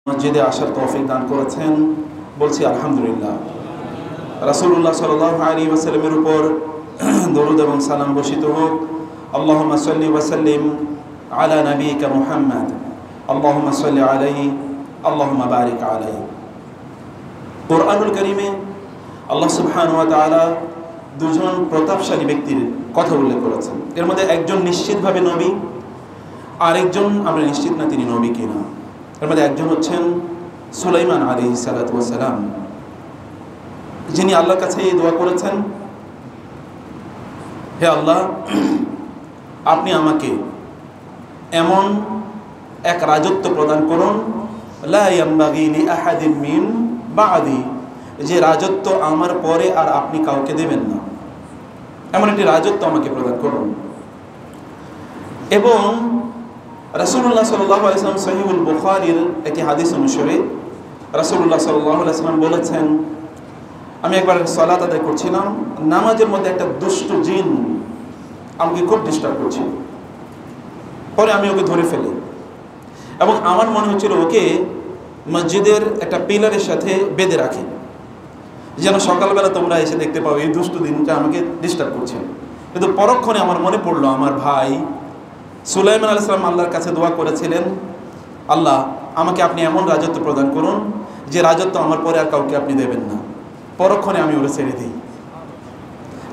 মসজিদে আসার তৌফিক দান করেছেন, বলছি আলহামদুলিল্লাহ। রাসূলুল্লাহ সাল্লাল্লাহু আলাইহি ওয়াসাল্লামের উপর দরুদ এবং সালাম বর্ষিত হোক। আল্লাহুম্মা সাল্লি ওয়া সাল্লিম আলা নাবিয়িকা মুহাম্মদ, আল্লাহুম্মা সাল্লি আলাইহি, আল্লাহুম্মা বারিক আলাইহি। কোরআনুল কারীমে আল্লাহ সুবহানাহু ওয়া তাআলা দুজন প্রতাপশালী ব্যক্তির কথা উল্লেখ করেছেন। এর মধ্যে একজন নিশ্চিতভাবে নবী, আরেকজন আমরা নিশ্চিত না তিনি নবী কিনা। এর মধ্যে একজন হচ্ছেন সুলাইমান আলাইহিস সালাতু ওয়াস সালাম, যিনি আল্লাহর কাছে এই দোয়া করেছেন, হে আল্লাহ, আপনি আমাকে এমন এক রাজত্ব প্রদান করুন, লা ইয়ামবাগি লি আহাদিন মিন বাদি, যে রাজত্ব আমার পরে আর আপনি কাউকে দেবেন না, এমন একটি রাজত্ব আমাকে প্রদান করুন। এবং রাসূলুল্লাহ সাল্লাল্লাহু আলাইহি ওয়াসাল্লাম সহিহুল বুখারীর একটি হাদিস অনুসারে রাসূলুল্লাহ সাল্লাল্লাহু আলাইহি ওয়াসাল্লাম বলেছেন, আমি একবার সালাত আদায় করছিলাম, নামাজের মধ্যে একটা দুষ্ট জিন আমাকে খুব ডিস্টার্ব করছিল। পরে আমি ওকে ধরে ফেলি এবং আমার মনে হচ্ছিল ওকে মসজিদের একটা পিলারের সাথে বেঁধে রাখি, যেন সকালবেলা তোমরা এসে দেখতে পাও এই দুষ্ট জিনটা আমাকে ডিস্টার্ব করছে। কিন্তু পরক্ষণে আমার মনে পড়লো আমার ভাই সুলাইমান আলাইহিস সালাম আল্লাহর কাছে দোয়া করেছিলেন, আল্লাহ, আমাকে আপনি এমন রাজত্ব প্রদান করুন যে রাজত্ব আমার পরে আর কাউকে আপনি দেবেন না। পরক্ষণে আমি ওরা ছেড়ে দিই,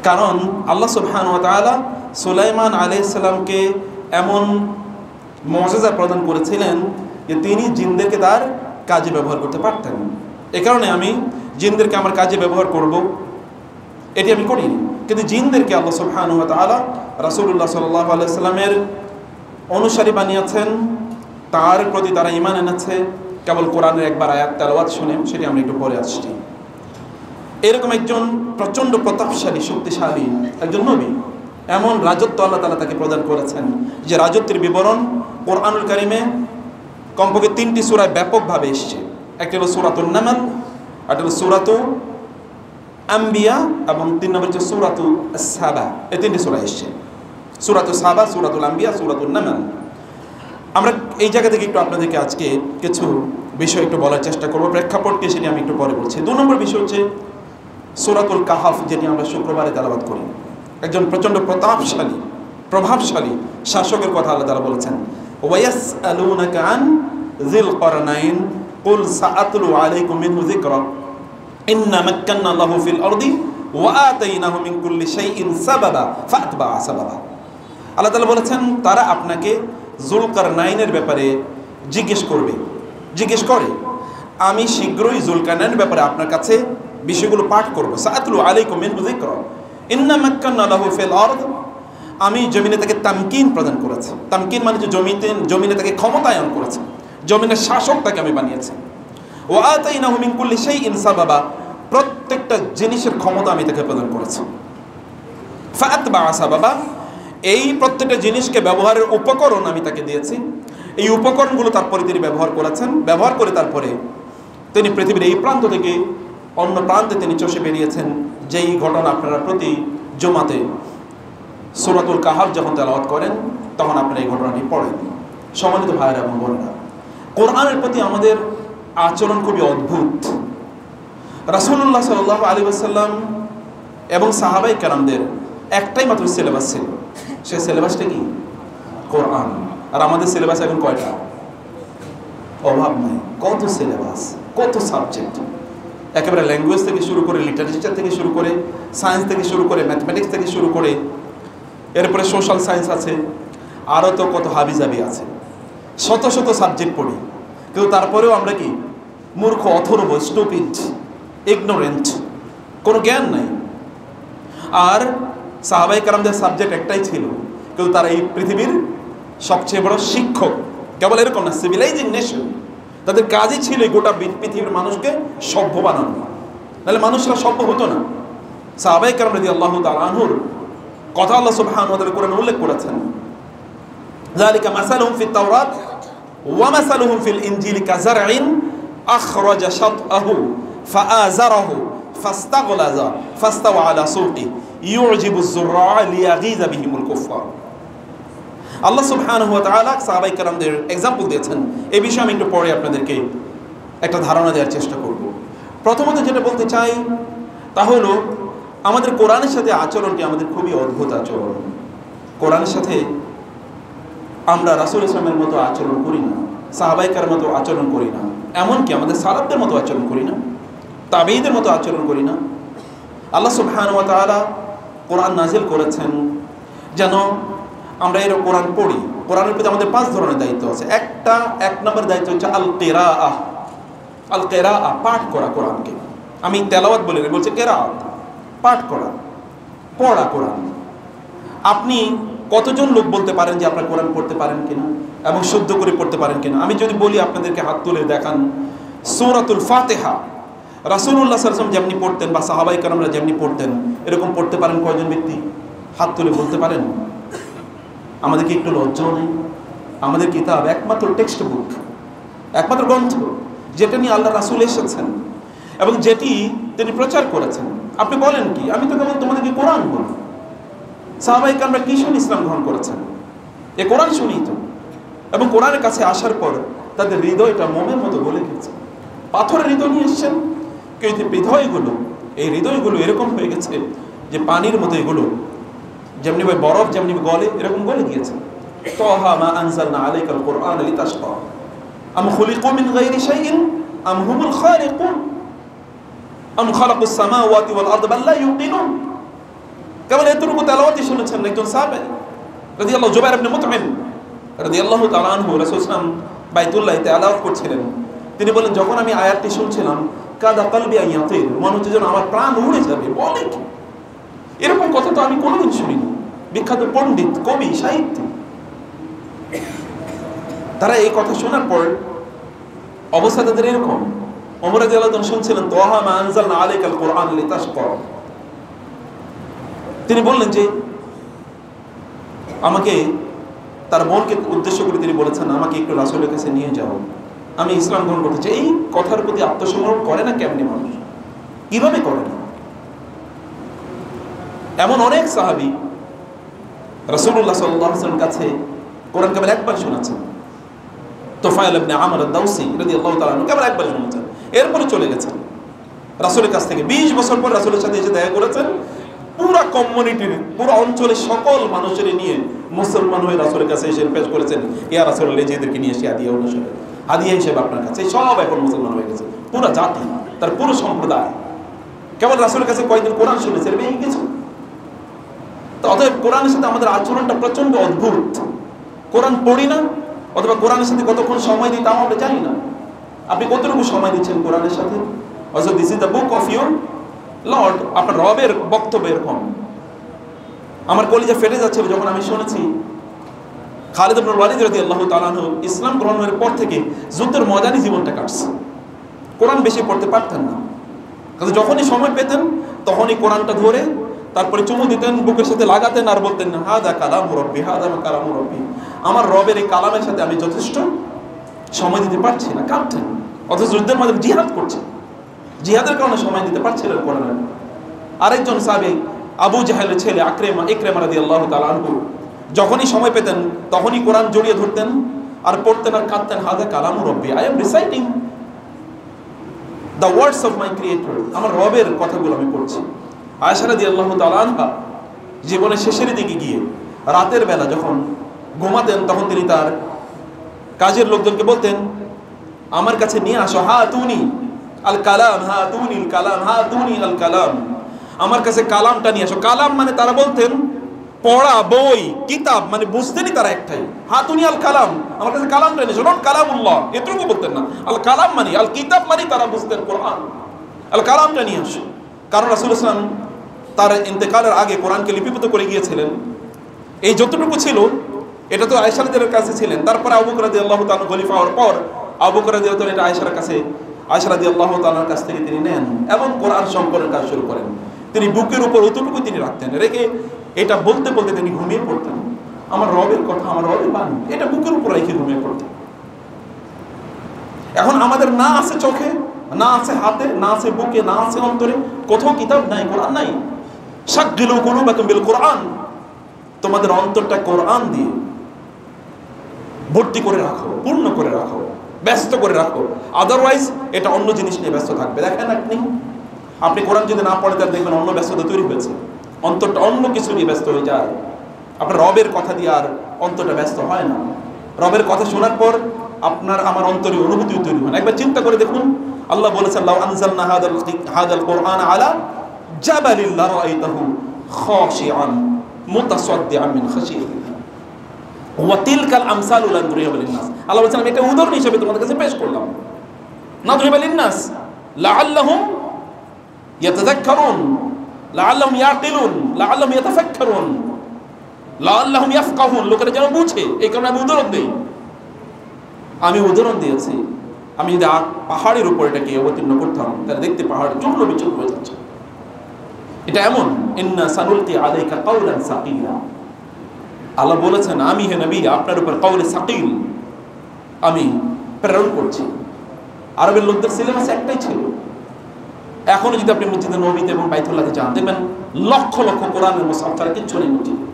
কারণ আল্লাহ সুবহানাহু ওয়া তাআলা সুলাইমান আলাইহিস সালামকে এমন মুজিজা প্রদান করেছিলেন যে তিনি জিনদেরকে তার কাজে ব্যবহার করতে পারতেন। এ কারণে আমি জিনদেরকে আমার কাজে ব্যবহার করব, এটি আমি করিনি। কিন্তু জিনদেরকে আল্লাহ সুবহানাহু ওয়া তাআলা রাসূলুল্লাহ সাল্লাল্লাহু আলাইহি ওয়াসাল্লামের অনুসারী বানিয়েছেন, তার প্রতি তারা ঈমান এনেছে কেবল কোরআনের একবার আয়াত তেলাওয়াত শুনে, সেটি আমরা একটু পরে আসছি। এরকম একজন প্রচণ্ড প্রতাপশালী শক্তিশালী একজন নবী, এমন রাজত্ব আল্লাহ তাআলা তাকে প্রদান করেছেন যে রাজত্বের বিবরণ কোরআনুল কারীমে কমপক্ষে 3টি সূরায় ব্যাপকভাবে এসেছে। একটা হলো সূরাতুন নামল, একটা হলো সূরাতুল আম্বিয়া এবং 3 নম্বর হচ্ছে সূরাতুল সাবা। এই 3টি সূরা এসেছে, সূরাতুল সাবা, সূরাতুল আম্বিয়া, সূরাতুল নামল। আমরা এই জায়গা থেকে একটু আপনাদেরকে আজকে কিছু বিষয় একটু বলার চেষ্টা করব, প্রেক্ষাপটকে সেটি আমি একটু পরে বলছি। 2 নম্বর বিষয় হচ্ছে সূরাতুল কাহফ, যেটি আমরা শুক্রবারে তেলাওয়াত করি। একজন প্রচণ্ড প্রতাপশালী প্রভাবশালী শাসকের কথা আল্লাহ তাআলা বলেছেন, ওয়ায়াসআলুনাকা আন যিল করনাইন কুল সাআতলু আলাইকুম মিনহু যিকরা ইন্না মাক্কান্না লাহু ফিল আরদি ওয়া আতাইনাহু মিন কুল্লি শাইইন সাবাবা ফাতবা সাবাবা। আল্লাহ তাআলা বলেছেন, তারা আপনাকে যুলকারনাইনের ব্যাপারে জিজ্ঞেস করে, আমি শীঘ্রই যুলকারনাইনের ব্যাপারে আপনার কাছে বিষয়গুলো পাঠ করব। সাআতলু আলাইকুম মিনহু যিকরা ইন্না মাক্কান্না লাহু ফিল আরদ, আমি জমিনে তাকে তামকিন প্রদান করেছি। তামকিন মানে যে জমিনে তাকে ক্ষমতায়ন করেছে, জমিনের শাসক তাকে আমি বানিয়েছি। ওয়া আতাইনাহু মিন কুল্লি শাইইন সাবাবা, প্রত্যেকটা জিনিসের ক্ষমতা আমি তাকে প্রদান করেছি। ফাতবা সাবাবা, এই প্রত্যেকটা জিনিসকে ব্যবহারের উপকরণ আমি তাকে দিয়েছি। এই উপকরণগুলো তারপরে তিনি ব্যবহার করেছেন, ব্যবহার করে তারপরে তিনি পৃথিবীর এই প্রান্ত থেকে অন্য প্রান্তে তিনি চষে বেরিয়েছেন। যেই ঘটনা আপনারা প্রতি জুমাতে সূরাতুল কাহফ যখন তেলাওয়াত করেন তখন আপনারা এই ঘটনাটি পড়েন। সম্মানিত ভাইয়েরা এবং বোনেরা, কোরআনের প্রতি আমাদের আচরণ খুবই অদ্ভুত। রাসূলুল্লাহ সাল্লাল্লাহু আলাইহি ওয়াসাল্লাম এবং সাহাবায়ে কেরামদের একটাই মাত্র সিলেবাস ছিল, সেই সিলেবাসটা কি? কোরআন। আর আমাদের সিলেবাস এখন কয়টা? অভাব নাই, কত সিলেবাস, কত সাবজেক্ট, একেবারে ল্যাঙ্গুয়েজ থেকে শুরু করে, লিটারেচার থেকে শুরু করে, সায়েন্স থেকে শুরু করে, ম্যাথমেটিক্স থেকে শুরু করে, এরপরে সোশ্যাল সায়েন্স আছে, আরও তো কত হাবিজাবি আছে। শত শত সাবজেক্ট পড়ি, কিন্তু তারপরেও আমরা কি মূর্খ, অথর্ব, স্টুপিড, ইগনোরেন্ট, কোনো জ্ঞান নাই। আর সাহাবায়ে কেরামদের সাবজেক্ট একটাই ছিল, কিন্তু তারা এই পৃথিবীর সবচেয়ে বড় শিক্ষক। কেবল এরকম না, সিভিলাইজিং নেশন। তাদের কাজই ছিল গোটা পৃথিবীর মানুষকে সভ্য বানানো, নাহলে মানুষরা সভ্য হতো না। সাহাবায়ে কেরাম রাদিয়াল্লাহু তাআলা আনহুর কথা আল্লাহ সুবহানাহু ওয়া তাআলা কোরআনে উল্লেখ করেছেন, যালিকা মাসালুহুম ফিত তাওরাত ওয়া মাসালুহুম ফিল ইনজিলি কাযারইন আখরাজা শাতআহু ফাআযারাহু ফাস্তাগলাযা ফাস্তাওয়া আলা সুকি ইউজিবুজ যুররা লিয়াগীযা বিহিমুল কুফফার। আল্লাহ সুবহানাহু ওয়া তাআলা সাহাবায়ে কেরামদের एग्जांपल দিয়েছেন। এই বিষয়ে আমি একটু পরে আপনাদেরকে একটা ধারণা দেওয়ার চেষ্টা করব। প্রথমত যেটা বলতে চাই তা হলো আমাদের কোরআনের সাথে আচরণটি আমাদের খুবই অদ্ভুত আচরণ। কোরআনের সাথে আমরা রাসূল ইসলামের মতো আচরণ করি না, সাহাবাইকার মতো আচরণ করি না, এমনকি আমাদের সালাফদের মতো আচরণ করি না, তাবেঈদের মতো আচরণ করি না। আল্লাহ সুবহানাহু ওয়া তাআলা কোরআন নাজিল করেছেন যেন আমরা এর কোরআন পড়ি। কোরআনের প্রতি আমাদের 5 ধরনের দায়িত্ব আছে। এক নম্বর দায়িত্ব হচ্ছে আল কিরাআহ। আল কিরাআহ, পাঠ করা কোরআনকে। আমি তেলাওয়াত বলি না, বলছে কিরাআত, পাঠ করা, পড়া কোরআন। আপনি কতজন লোক বলতে পারেন যে আপনারা কোরআন পড়তে পারেন কিনা এবং শুদ্ধ করে পড়তে পারেন কিনা? আমি যদি বলি আপনাদেরকে হাত তুলে দেখান সূরাতুল ফাতিহা রাসূলুল্লাহ সাল্লাল্লাহু আলাইহি ওয়াসাল্লাম যেমনি পড়তেন বা সাহাবায়ে কেরামরা যেমনি পড়তেন, এরকম পড়তে পারেন কয়জন ব্যক্তি? হাত তুলে বলতে পারেন? আমাদের কি একটু লজ্জাও নেই? আমাদের কিতাব একমাত্র টেক্সট বুক, একমাত্র গ্রন্থ যেটা নিয়ে আল্লাহ রাসূল এসেছেন এবং যেটি তিনি প্রচার করেছেন। আপনি বলেন কি? আমি তো কেবল তোমাদেরকে কোরআন বলি। সাহাবায়ে কেরামরা কি শুনে ইসলাম গ্রহণ করেছেন? এ কোরআন শুনেই তো। এবং কোরআনের কাছে আসার পর তাদের হৃদয়টা মোমের মতো গলে গেছে। পাথরের হৃদয় নিয়ে এসেছেন, কিন্তু হৃদয়গুলো, এই হৃদয়গুলো এরকম হয়ে গেছে যে পানির মতো এগুলো যেমনি ভাবে বরফ যেমনি গলে, এরকম গলে গিয়েছে। তাহা মা আনজালনা আলাইকাল কুরআন লিতাশকা আম খুলিকু মিন গায়রি শাইইন আম হুমুল খালিকুন আম খালাকুস সামাওয়াতি ওয়াল আরদ বাল লা ইউকিনুন। কেবল এতটুকু তেলাওয়াতই শুনেছেন একজন সাহাবী রাদিয়াল্লাহু জুবাইর ইবনে মুতঈম রাদিয়াল্লাহু তাআলা আনহু, রাসূল সাল্লাল্লাহু আলাইহি ওয়াসাল্লাম বাইতুল্লাহ তেলাওয়াত করছিলেন। তিনি বলেন, যখন আমি আয়াতটি শুনছিলাম কাদা কলবি আন ইয়াতির, মনে হচ্ছে যেন আমার প্রাণ উড়ে যাবে। বলে কি? এরকম কথা তো আমি কোনোদিন শুনিনি। বিখ্যাত পণ্ডিত, কবি, সাহিত্যিক, তারা এই কথা শোনার পর অবস্থা তাদের এরকম। ওমর রাদিয়াল্লাহু তাআলা শুনছিলেন তাহা মা আনজালনা আলাইকাল কুরআন লিতাশকা। তিনি বললেন যে আমাকে, তার বোনকে উদ্দেশ্য করে তিনি বলেছেন, আমাকে একটু রাসূলের কাছে নিয়ে যাও, আমি ইসলাম গ্রহণ করতে চাই। এই কথার প্রতি আত্মসমর্পণ করে না কেমনি মানুষ? কিভাবে করে না? এমন অনেক সাহাবী রাসূলুল্লাহ সাল্লাল্লাহু আলাইহি ওয়াসাল্লাম কাছে কোরআন কেবল একবার শোনাচ্ছেন। তুফাইল ইবনে আমর আদ-দাওসী রাদিয়াল্লাহু তাআলা আনহু কেবল একবার শুনেছেন, এরপরে চলে গেছেন রাসূলের কাছ থেকে। 20 বছর পর রাসূলের সাথে এসে দেখা করেছেন। পুরো কমিউনিটির, পুরো অঞ্চলের সকল মানুষের নিয়ে মুসলমান হয়ে রাসূলের কাছে এসে পেশ করেছেন, ইয়া রাসূলুল্লাহ, এদেরকে নিয়ে এসে হাদিয়া অনুসারে, হাদিয়া হিসেবে আপনার কাছে সব এখন মুসলমান হয়ে গেছে। পুরো জাতি, তার পুরো সম্প্রদায় কেবল রাসূলের কাছে কয়েকদিন কোরআন শুনেছে, এই কিছু। তো অতএব কোরআনের সাথে আমাদের আচরণটা প্রচন্ড অদ্ভুত। কোরআন পড়ি না, অথবা কোরআনের সাথে কতক্ষণ সময় দিই তাও আমরা জানি না। আপনি কতটুকু সময় দিচ্ছেন কোরআনের সাথে? অথচ this is the book of your Lord, আপনার রবের বক্তব্য এরকম। আমার কলিজা ফেটে যাচ্ছিল যখন আমি শুনেছি খালিদ ইবনে ওয়ালিদ রাদিয়াল্লাহু তাআলা আনহু ইসলাম গ্রহণের পর থেকে যুদ্ধের ময়দানে জীবনটা কাটছে। কোরআন বেশি পড়তে পারতেন না, কিন্তু যখনই সময় পেতেন তখনই কোরআনটা ধরে তারপরে চুমু দিতেন, বুকের সাথে লাগাতেন আর বলতেন, হাদা কালামু রব্বি, হাদা কালামু রব্বি। আমার রবের এই কালামের সাথে আমি যথেষ্ট সময় দিতে পারছি না, কাঁদতেন। অথচ যুদ্ধের মধ্যে জিহাদ করছেন, জিহাদের কারণে সময় দিতে পারছিলেন কোরআন। আরেকজন সাহাবী আবু জাহেলের ছেলে ইকরামা রাদিয়াল্লাহু তাআলা আনহু যখনই সময় পেতেন তখনই কোরআন জড়িয়ে ধরতেন আর পড়তেন আর কাঁদতেন, হাদা কালামু রব্বি, I am reciting the words of my creator, আমার রবের কথাগুলো আমি পড়ছি। আয়েশা রাদিয়াল্লাহু তাআলা আনহা জীবনের শেষের দিকে গিয়ে রাতের বেলা যখন ঘুমাতেন তখন তিনি তার কাজের লোকজনকে বলতেন, আমার কাছে নিয়ে আসো হাতুনি আল কালাম, হাতুনি আল কালাম, হাতুনি আল কালাম, আমার কাছে কালামটা নিয়ে আসো। কালাম মানে তারা বলতেন পড়া, বই, কিতাব, মানে বুঝতেনই তারা একটাই, হাতুনি আল কালাম, আমার কাছে কালামটা নিয়ে আসো, নট কালামুল্লাহ, এতটুকু বলতেন না। আল কালাম মানে, আল কিতাব মানে তারা বুঝতেন কোরআন, আল কালামটা নিয়ে আসো। কারণ রাসূল সাল্লাল্লাহু আলাইহি ওয়াসাল্লাম তার ইন্তেকালের আগে কোরআনকে লিপিবদ্ধ করে গিয়েছিলেন। এই যতটুকু ছিল এটা তো আয়েশা রাদিয়াল্লাহু কাছে ছিলেন। তারপরে আবু বকর রাদিয়াল্লাহু তাআলা খলিফা হওয়ার পর আবু বকর রাদিয়াল্লাহু তাআলা এটা আয়েশা রাদিয়াল্লাহু তাআলার কাছ থেকে তিনি নেন এবং কোরআন সংকলনের কাজ শুরু করেন। তিনি বুকের উপর অতটুকু তিনি রাখতেন, রেখে এটা বলতে বলতে তিনি ঘুমিয়ে পড়তেন। আমার রবের কথা, আমার রবের বাণী, এটা বুকের উপর রেখে ঘুমিয়ে পড়তেন। এখন আমাদের না আছে চোখে, না আছে হাতে, না আছে বুকে, না আছে অন্তরে, কোথাও কিতাব নাই, কোরআন নাই। শাগিলু কুলুবাকুম বিল কোরআন, তোমাদের অন্তরটা কোরআন দিয়ে ভর্তি করে রাখো, পূর্ণ করে রাখো। ব্যস্ত করে রাখো, আদারওয়াইজ এটা অন্য জিনিস নিয়ে ব্যস্ত থাকবে। দেখেন আপনি কোরআন যদি না পড়ে তাহলে দেখবেন অন্য ব্যস্ততা তৈরি হয়েছে, অন্তরটা অন্য কিছু নিয়ে ব্যস্ত হয়ে যায়। আপনার রবের কথা দিয়ে আর অন্তরটা ব্যস্ত হয় না। রবের কথা শোনার পর আপনার আমার অন্তরে অনুভূতি তৈরি হয় না। একবার চিন্তা করে দেখুন, আল্লাহ বলেছেন লাউ আনজালনা হাদাল কুরআন আলা জাবালিন লারাআইতাহু খাশিআন মুতাসাদ্দিআন মিন খাশিয়াতিল্লাহ ওয়া তিলকাল আমসালু লানদরিবা লিন-নাস। আল্লাহ বলেছেন আমি একটা উদাহরণ হিসেবে তোমাদের কাছে পেশ করলাম, নাদরিবা লিন-নাস লাআল্লাহুম ইয়াতাযাক্কারুন লাআল্লাহুম ইয়াকিলুন লাআল্লাহুম ইয়াতাফাক্কারুন লাআল্লাহুম ইয়াফকাহুন, লোকেরা যেন বুঝে, এই কারণে আমি উদাহরণ দেই। আমি উদাহরণ দিয়েছি, আমি যদি পাহাড়ের উপর এটাকে অবতীর্ণ করতাম তাহলে দেখতে পাহাড় চূর্ণ বিচূর্ণ হয়ে যাচ্ছে। এটা এমন, ইন্না সানুলকি আলাইকা কাওলান সাকিলা, আল্লাহ বলেছেন আমি হে নবী আপনার উপর কাওলে সাকিল আমি প্রেরণ করছি। আরবের লোকদের সিলেবাস একটাই ছিল। এখনো যদি আপনি মসজিদে নববীতে এবং বাইতুল্লাহতে যান দেখবেন লক্ষ লক্ষ কোরআনের মুসহাফ ছাড়া কিচ্ছু নেই মসজিদে।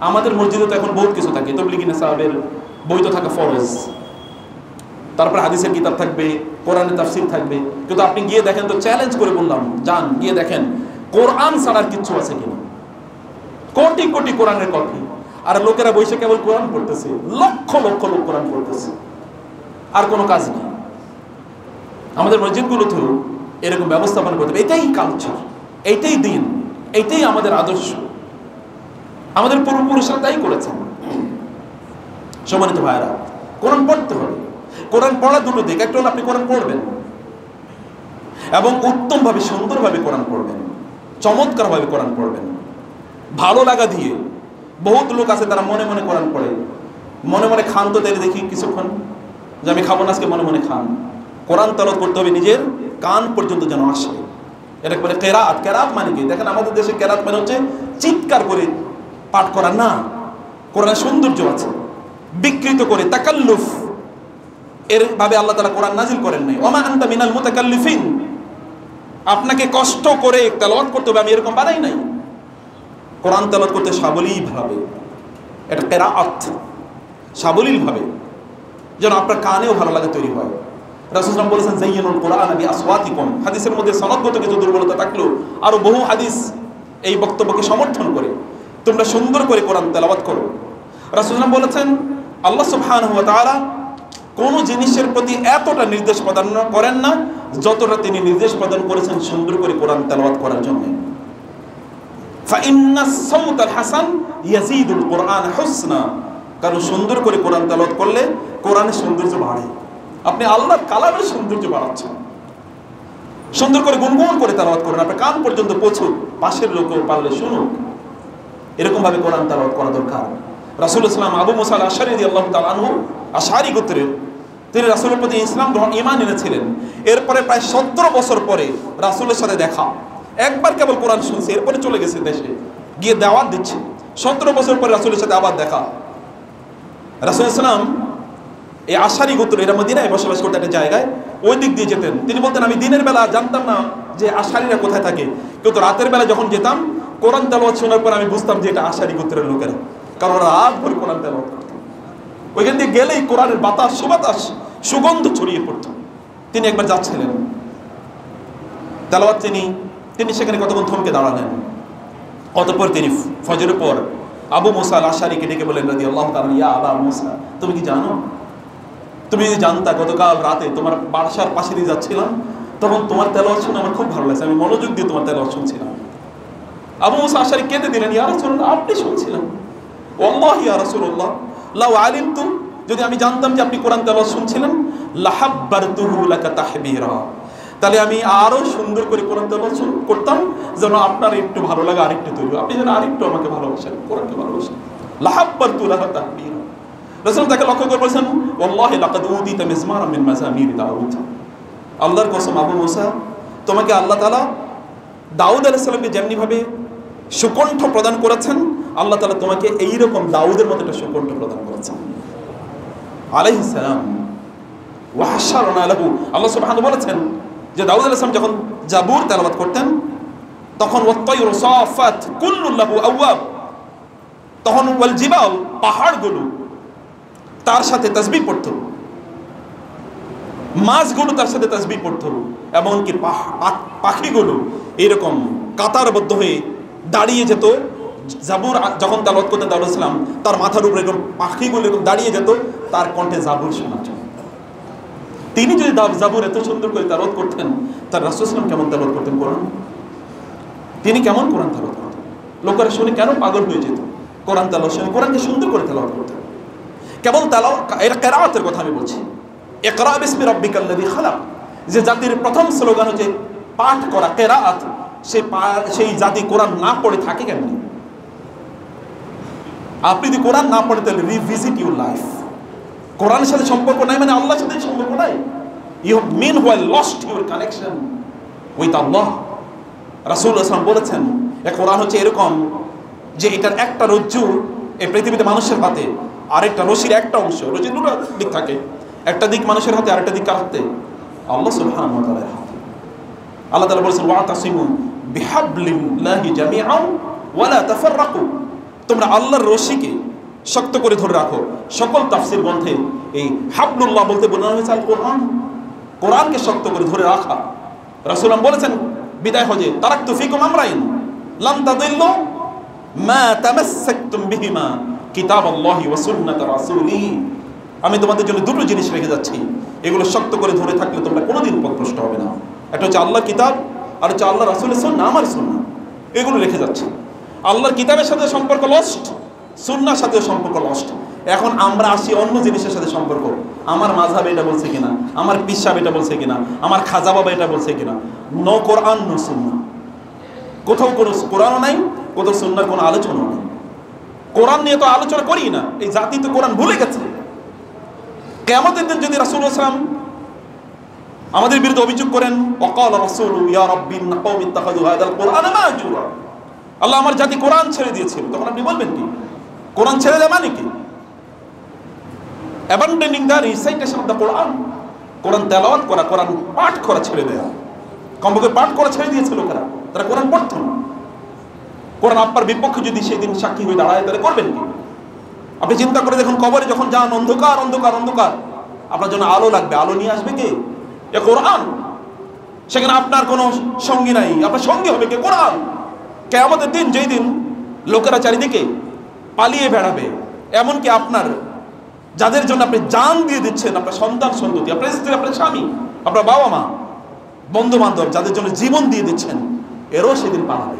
আমাদের মসজিদে তো এখন বহুত কিছু থাকে, তাবলীগী সাহাবের বই তো থাকা ফরজ, তারপর হাদিসের কিতাব থাকবে, কোরআনের তাফসীর থাকবে, কিন্তু আপনি গিয়ে দেখেন তো, চ্যালেঞ্জ করে বললাম যান গিয়ে দেখেন কোরআন ছাড়ার কিচ্ছু আছে কিনা। কোটি কোটি কোরআনের কপি, আর লোকেরা বসে কেবল কোরআন পড়তেছে, লক্ষ লক্ষ লোক কোরআন পড়তেছে, আর কোনো কাজ নেই। আমাদের মসজিদগুলোতেও এরকম ব্যবস্থাপনা করতে হবে। এটাই কালচার, এইটাই দিন, এইটাই আমাদের আদর্শ। আমাদের পূর্বপুরুষরা তাই করেছেন। সম্মানিত ভাইরা, কোরআন পড়তে হবে। কোরআন পড়া দুটো দিক, একটা হলো আপনি কোরআন পড়বেন এবং উত্তমভাবে সুন্দরভাবে কোরআন পড়বেন, চমৎকারভাবে কোরআন পড়বেন, ভালো লাগা দিয়ে। বহুত লোক আছে তারা মনে মনে কোরআন পড়ে, মনে মনে খান তো তাই দেখি কিছুক্ষণ যে আমি খাবো না আজকে, মনে মনে খান। কোরআন তেলাওয়াত করতে হবে নিজের কান পর্যন্ত যেন আসে। এটা বলে কেরাত। কেরাত মানে কি? দেখেন আমাদের দেশে কেরাত মানে হচ্ছে চিৎকার করে পাঠ করা না, কোরআনের সৌন্দর্য আছে। বিকৃত করে তাকাল্লুফ এর ভাবে আল্লাহ তাআলা কোরআন নাজিল করেন নাই। ওমা আনতা মিনাল মুতাকাল্লিফিন, আপনাকে কষ্ট করে তেলাওয়াত করতে হবে আমি এরকম বানাই নাই। কোরআন তেলাওয়াত করতে সাবলীল ভাবে, এটা কেরাত, সাবলীল ভাবে যেন আপনার কানেও ভালো লাগে তৈরি হয়। রাসূল সাল্লাল্লাহু আলাইহি ওয়াসাল্লাম বলেছেন যায়্যিনুল কুরআন বিআসওয়াতিকুম। হাদিসের মধ্যে সনদগত কিছু দুর্বলতা থাকলেও আরো বহু হাদিস এই বক্তব্যকে সমর্থন করে। তোমরা সুন্দর করে কোরআন তেলাওয়াত করো। রাসূল সাল্লাল্লাহু আলাইহি ওয়াসাল্লাম বলেছেন আল্লাহ সুবহানাহু ওয়া তাআলা কোন জিনিসের প্রতি এতটা নির্দেশ প্রদান করেন না যতটা তিনি নির্দেশ প্রদান করেছেন সুন্দর করে কোরআন তেলাওয়াত করার জন্য। ফাইন্নাস সাউতাল হাসান ইয়াজিদুল কুরআন হুসনা, কারণ সুন্দর করে কোরআন তেলাওয়াত করলে কোরআনের সৌন্দর্য বাড়ে। আপনি আল্লাহর কালামের সৌন্দর্য বাড়াচ্ছেন। সুন্দর করে গুনগুন করে তেলাওয়াত করুন, আপনার কান পর্যন্ত পৌঁছুক, পাশের লোকও পারলে শুনুক। এরকম ভাবে কোরআন তেলাওয়াত করা দরকার। রাসূলুল্লাহ সাল্লাল্লাহু আলাইহি ওয়াসাল্লাম আবু মুসা আল-আশআরী রাদিয়াল্লাহু তাআলা আনহু, আশআরী গোত্রের, তিনি রাসূলের প্রতি ইসলাম গ্রহণ ঈমান এনেছিলেন। এরপরে প্রায় 17 বছর পরে রাসূলের সাথে দেখা, একবার কেবল কোরআন শুনছে, এরপরে চলে গেছে দেশে গিয়ে দাওয়াত দিচ্ছে। 17 বছর পরে রাসূলের সাথে আবার দেখা। রাসূলুল্লাহ সাল্লাম এই আশআরী গোত্র, এরা মদিনায় বসবাস করতে একটা জায়গায়, ওই দিক দিয়ে যেতেন। তিনি বলতেন আমি দিনের বেলা জানতাম না যে আশআরীরা কোথায় থাকে, কিন্তু রাতের বেলা যখন যেতাম কোরআন তেলাওয়াত শোনার পর আমি বুঝতাম যে এটা আশআরী গোত্রের লোকেরা, কারণ রাত ভর কোরআন তেলাওয়াত করত। ওইখান দিয়ে গেলেই কোরআনের বাতাস, সুবাতাস, সুগন্ধ ছড়িয়ে পড়ত। তিনি একবার যাচ্ছিলেন তেলাওয়াত, তিনি সেখানে কতক্ষণ থমকে দাঁড়ালেন। অতঃপর তিনি ফজরের পর আবু মুসা আল-আশআরীকে ডেকে বলেন রাদিয়াল্লাহু তাআলা, ইয়া আবা মুসা, তুমি কি জানো, তুমি যদি জানতা গতকাল রাতে তোমার বাসার পাশে দিয়ে যাচ্ছিলাম, তখন তোমার তেলাওয়াত শুনে আমার খুব ভালো লাগছে, আমি মনোযোগ দিয়ে তোমার তেলাওয়াত শুনছিলাম। আবু মুসা আল-আশআরী কেঁদে দিলেন, ইয়া রাসূলুল্লাহ, আপনি শুনছিলেন? ওয়াল্লাহি ইয়া রাসূলুল্লাহ লাউ আলিমতু, যদি আমি জানতাম যে আপনি কোরআন তেলাওয়াত শুনছিলেন, লাহাব্বারতুহু লাকা তাহবীরা, তাহলে আমি আরো সুন্দর করে কোরআন তেলাওয়াত করতাম যেন আপনার একটু ভালো লাগে আরেকটু তৈরি, আপনি যেন আরেকটু আমাকে ভালোবাসেন, কোরআনকে ভালোবাসেন। লাহাব্বারতু লাহা তাহবীরা। রাসূল তাকে লক্ষ্য করে বলেছেন ওয়াল্লাহি লাকাদ উদিতা মিজমারাম মিন মাযামির দাউদ, আল্লাহর কসম আবু মুসা, তোমাকে আল্লাহ তাআলা দাউদ আলাইহিস সালামকে যেমনি ভাবে সুকণ্ঠ প্রদান করেছেন, আল্লাহ তাআলা তোমাকে এইরকম দাউদের মতো একটা সুকণ্ঠ প্রদান করেছেন আলাইহিস সালাম। ওয়া হাশারনা লাহু, আল্লাহ সুবহানাহু বলেছেন যে দাউদ আলাইহিস সালাম যখন জাবুর তেলাওয়াত করতেন তখন ওয়াত-তায়রু সাফাত কুল্লু লাহু আওয়াব, তখন ওয়াল জিবাল, পাহাড়গুলো তার সাথে তাসবিহ পড়ত। মাছগুলো তার সাথে তাসবিহ পড়তো, এমনকি পাখিগুলো এরকম কাতারবদ্ধ হয়ে দাঁড়িয়ে যেত। জাবুর যখন তেলাওয়াত করতেন দাউদ আলাইহিস সালাম, তার মাথার উপরে এরকম পাখিগুলো এরকম দাঁড়িয়ে যেত তার কণ্ঠে জাবুর শোনার জন্য। তিনি যদি জাবুর এত সুন্দর করে তেলাওয়াত করতেন, তার রাসূল সাল্লাল্লাহু আলাইহি ওয়াসাল্লাম কেমন তেলাওয়াত করতেন কোরআন? তিনি কেমন কোরআন তেলাওয়াত করতেন? লোকেরা শুনে কেন পাগল হয়ে যেত? কোরআন তেলাওয়াত শুনে, কোরআনকে সুন্দর করে তেলাওয়াত করতেন। কেবল তেলাওয়াত, এটা কিরাআতের কথা আমি বলছি। ইকরা বিসমি রাব্বিকাল্লাযী খালাক, যে জাতির প্রথম স্লোগান হচ্ছে পাঠ করা, কিরাআত, সেই জাতি কোরআন না পড়ে থাকে কেমন? আপনি যদি কোরআন না পড়ে তাহলে রিভিজিট ইউর লাইফ। কোরআনের সাথে সম্পর্ক নাই মানে আল্লাহর সাথে সম্পর্ক নাই। You mean while lost your connection with Allah. রাসূলুল্লাহ সাল্লাল্লাহু আলাইহি ওয়াসাল্লাম বলেছেন, এ কোরআন হচ্ছে এরকম যে এটার একটা রজ্জু এই পৃথিবীতে মানুষের হাতে, আরেকটা রশির একটা অংশ, রশির দুটো দিক থাকে, একটা দিক মানুষের হাতে, আরেকটা দিক কার হাতে? আল্লাহ সুবহানাহু ওয়া তাআলার হাতে। আল্লাহ তাআলা বলেছেন, ওয়াতাসিমু বিহাবলিল্লাহি জামিআন ওয়া লা তাফাররাকু, তোমরা আল্লাহর রশিকে শক্ত করে ধরে রাখো। সকল তাফসীর গ্রন্থে এই হাবলুল্লাহ বলতে বোঝানো হয়েছে আল কোরআন, কোরআনকে শক্ত করে ধরে রাখা। রাসূলুল্লাহ বলেছেন বিদায় হজে, তারাকতু ফিকুম আমরাইন লান তাদিল্লু মা তামাসসাকতুম বিহিমা কিতাবাল্লাহি ওয়া সুন্নাত রাসূলিহি, আমি তোমাদের জন্য দুটো জিনিস রেখে যাচ্ছি, এগুলো শক্ত করে ধরে থাকলে তোমরা কোনোদিন পথভ্রষ্ট হবে না। একটা হচ্ছে আল্লাহর কিতাব, আর হচ্ছে আল্লাহ রাসূলের সুন্নাহ, আমার সুন্নাহ, এগুলো রেখে যাচ্ছি। আল্লাহর কিতাবের সাথে সম্পর্ক লস্ট, সুন্নাহর সাথে সম্পর্ক লস্ট। এখন আমরা আসি অন্য জিনিসের সাথে সম্পর্ক, আমার মাযহাব এটা বলছে কিনা, আমার পীর সাহেব এটা বলছে কিনা, আমার খাজা বাবা এটা বলছে কিনা। নো কোরআন নো সুন্নাহ, কোথাও কোনো কোরআনও নাই, কোথাও সুন্নাহর কোনো আলোচনাও নেই। কোরআন নিয়ে তো আলোচনা করি না, এই জাতি তো কোরআন ভুলে গেছে। কিয়ামতের দিন যদি রাসূলুল্লাহ সাল্লাল্লাহু আলাইহি ওয়াসাল্লাম আমাদের বিরুদ্ধে অভিযোগ করেন, ওয়াকালা রাসূলু ইয়া রাব্বি ইন্না কওমি ইত্তাখাযু হাযাল কুরআনা মাহজুরা, আল্লাহ আমার জাতি কোরআন ছেড়ে দিয়েছিল, তখন আপনি বলবেন কি? কোরআন ছেড়ে দেওয়া মানে কি? অ্যাবান্ডনিং দ্য রিসাইটেশন অফ দ্য কোরআন, কোরআন তেলাওয়াত করা, কোরআন পাঠ করা ছেড়ে দেওয়া। কমপক্ষে পাঠ করা ছেড়ে দিয়েছিল লোকেরা, তারা কোরআন পড়তো না। কোরআন আপনার বিপক্ষে যদি সেদিন সাক্ষী হয়ে দাঁড়ায় তাহলে করবেন কি? আপনি চিন্তা করে দেখুন, কবরে যখন যান অন্ধকার অন্ধকার অন্ধকার, আপনার জন্য আলো লাগবে, আলো নিয়ে আসবে কে? এ কোরআন। সেখানে আপনার কোনো সঙ্গী নাই, আপনার সঙ্গী হবে কে? কোরআন। কিয়ামতের দিন, যেই দিন লোকেরা চারিদিকে পালিয়ে বেড়াবে, এমনকি আপনার যাদের জন্য আপনি জান দিয়ে দিচ্ছেন, আপনার সন্তান সন্ততি, আপনার স্ত্রী, আপনার স্বামী, আপনার বাবা মা, বন্ধু বান্ধব, যাদের জন্য জীবন দিয়ে দিচ্ছেন, এরও সেদিন পালাবে।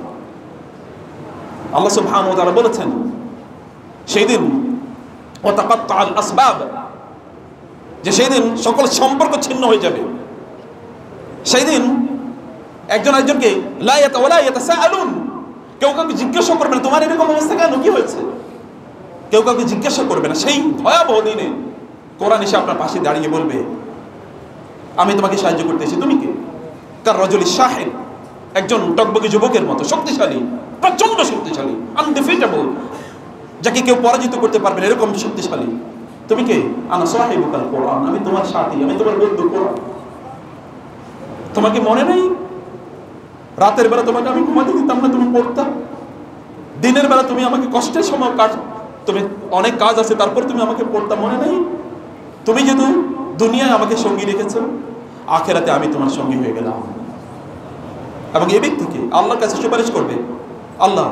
আল্লাহ সুবহানাহু ওয়া তাআলা বলেছেন সেই দিন ওয়া তাকাত্তাআল আসবাব, যে সেই দিন সকল সম্পর্ক ছিন্ন হয়ে যাবে। সেই দিন একজন একজনকে লা ইয়াতাসাআলুন, কেউ কাউকে জিজ্ঞাসা করবে না তোমার এরকম অবস্থা কেন, কি হয়েছে, কেউ কাউকে জিজ্ঞাসা করবে না। সেই ভয়াবহ দিনে কোরআন এসে আপনার পাশে দাঁড়িয়ে বলবে, আমি তোমাকে সাহায্য করতে এসেছি, তুমি কে? কার রাজুলিশ শাহিদ, একজন টকবকে যুবকের মতো শক্তিশালী, প্রচন্ড শক্তিশালী, আনডিফিটেবল, যাকে কেউ পরাজিত করতে পারবে না, এরকম শক্তিশালী। তুমি কে? আনা সাহিবুকাল কোরআন, আমি তোমার সাথী, আমি তোমার বন্ধু কোরআন। তোমাকে মনে নেই রাতের বেলা তোমাকে আমি ঘুমাতে দিতাম না, তুমি পড়তাম। দিনের বেলা তুমি আমাকে কষ্টের সময় তুমি অনেক কাজ আছে তারপর তুমি আমাকে পড়তাম, মনে নেই? তুমি যেহেতু দুনিয়ায় আমাকে সঙ্গী রেখেছো, আখেরাতে আমি তোমার সঙ্গী হয়ে গেলাম। এবং এই ব্যক্তিকে আল্লাহর কাছে সুপারিশ করবে, আল্লাহ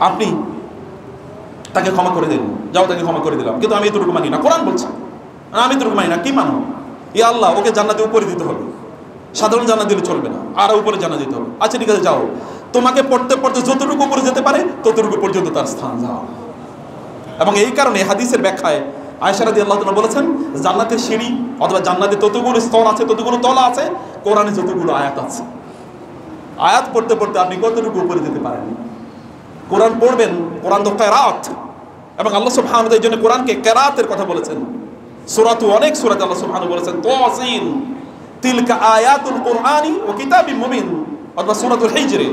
আপনি তাকে ক্ষমা করে দিন, যাও তাকে ক্ষমা করে দিলাম, কিন্তু আমি এতটুকু মানি না। কোরআন বলছে আমি এতটুকু মানি না, কি মানো? ইয়া আল্লাহ, ওকে জান্নাতে উপরে দিতে হবে, সাধারণ জান্নাত দিলে চলবে না, আরো উপরে জান্নাত দিতে হবে। আচ্ছা ঠিক আছে, যাও, তোমাকে পড়তে পড়তে যতটুকু উপরে যেতে পারে ততটুকু পর্যন্ত তার স্থান যাও। এবং এই কারণে হাদিসের ব্যাখ্যায় আয়েশা রাদিয়াল্লাহু তাআলা বলেছেন, জান্নাতের সিঁড়ি অথবা জান্নাতে ততগুলো স্তর আছে, ততগুলো তলা আছে, কোরআনে যতগুলো আয়াত আছে। আয়াত পড়তে পড়তে আপনি কতটুকু উপরে যেতে পারেন? কোরআন পড়বেন, কোরআন তো কিরাত, এবং আল্লাহ সুবহানাহু ওয়া তাআলা এই জন্য কোরআনকে কিরাতের কথা বলেছেন। সূরাতে অনেক সূরাতে আল্লাহ সুবহানাহু বলেছেন তাসিন তিলকা আয়াতুল কুরআনি ওয়া কিতাবিম মুবিন, অথবা সূরাতুল হিজরে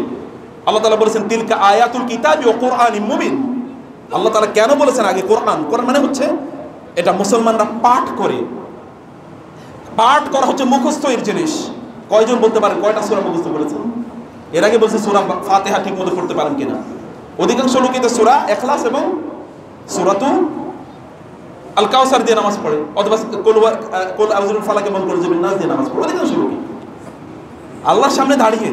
আল্লাহ তাআলা বলেছেন তিলকা আয়াতুল কিতাবি ওয়া কুরআনিম মুবিন। আল্লাহ তাআলা কেন বলেছেন আগে কোরআন? কোরআন মানে হচ্ছে এটা মুসলমানরা পাঠ করে, পাঠ করা হচ্ছে মুখস্থের জিনিস। কয়জন বলতে পারেন কয়টা সূরা মুখস্থ করেছেন? এর আগে বলছে সূরা ফাতিহা ঠিক মতো পড়তে পারেন কিনা? অধিকাংশ লোকই তো সূরা ইখলাস এবং সূরাতু আল কাউসার দিয়ে নামাজ পড়ে, অথবা কুল আউযুল ফালাকে মন করে নাস দিয়ে নামাজ পড়ে, অধিকাংশ লোকই আল্লাহর সামনে দাঁড়িয়ে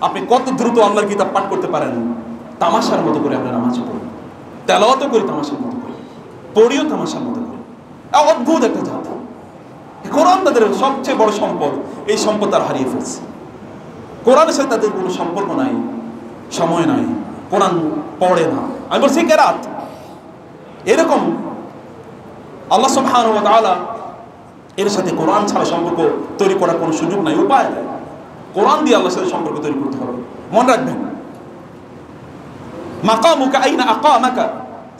আপনি কত দ্রুত আল্লাহর কিতাব পাঠ করতে পারেন। তামাশার মতো করে আমরা নামাজ পড়ি, তেলাওয়াতও করি তামাশার মতো করে, পড়িও তামাশার মতো করে। অদ্ভুত একটা জাতি। কোরআন তাদের সবচেয়ে বড় সম্পদ, এই সম্পদ তারা হারিয়ে ফেলছে। কোরআনের সাথে তাদের কোনো সম্পর্ক নাই, সময় নাই, কোরআন পড়ে না। আমি বলছি কেরাত এরকম। আল্লাহ সুবহানাহু ওয়া তাআলা এর সাথে কোরআন ছাড়া সম্পর্ক তৈরি করার কোনো সুযোগ নাই, উপায় নাই। কোরআন দিয়ে আল্লাহর সাথে সম্পর্ক তৈরি করতে হবে। মনে রাখবেন, মাকামুকা আইনা আকামাকা,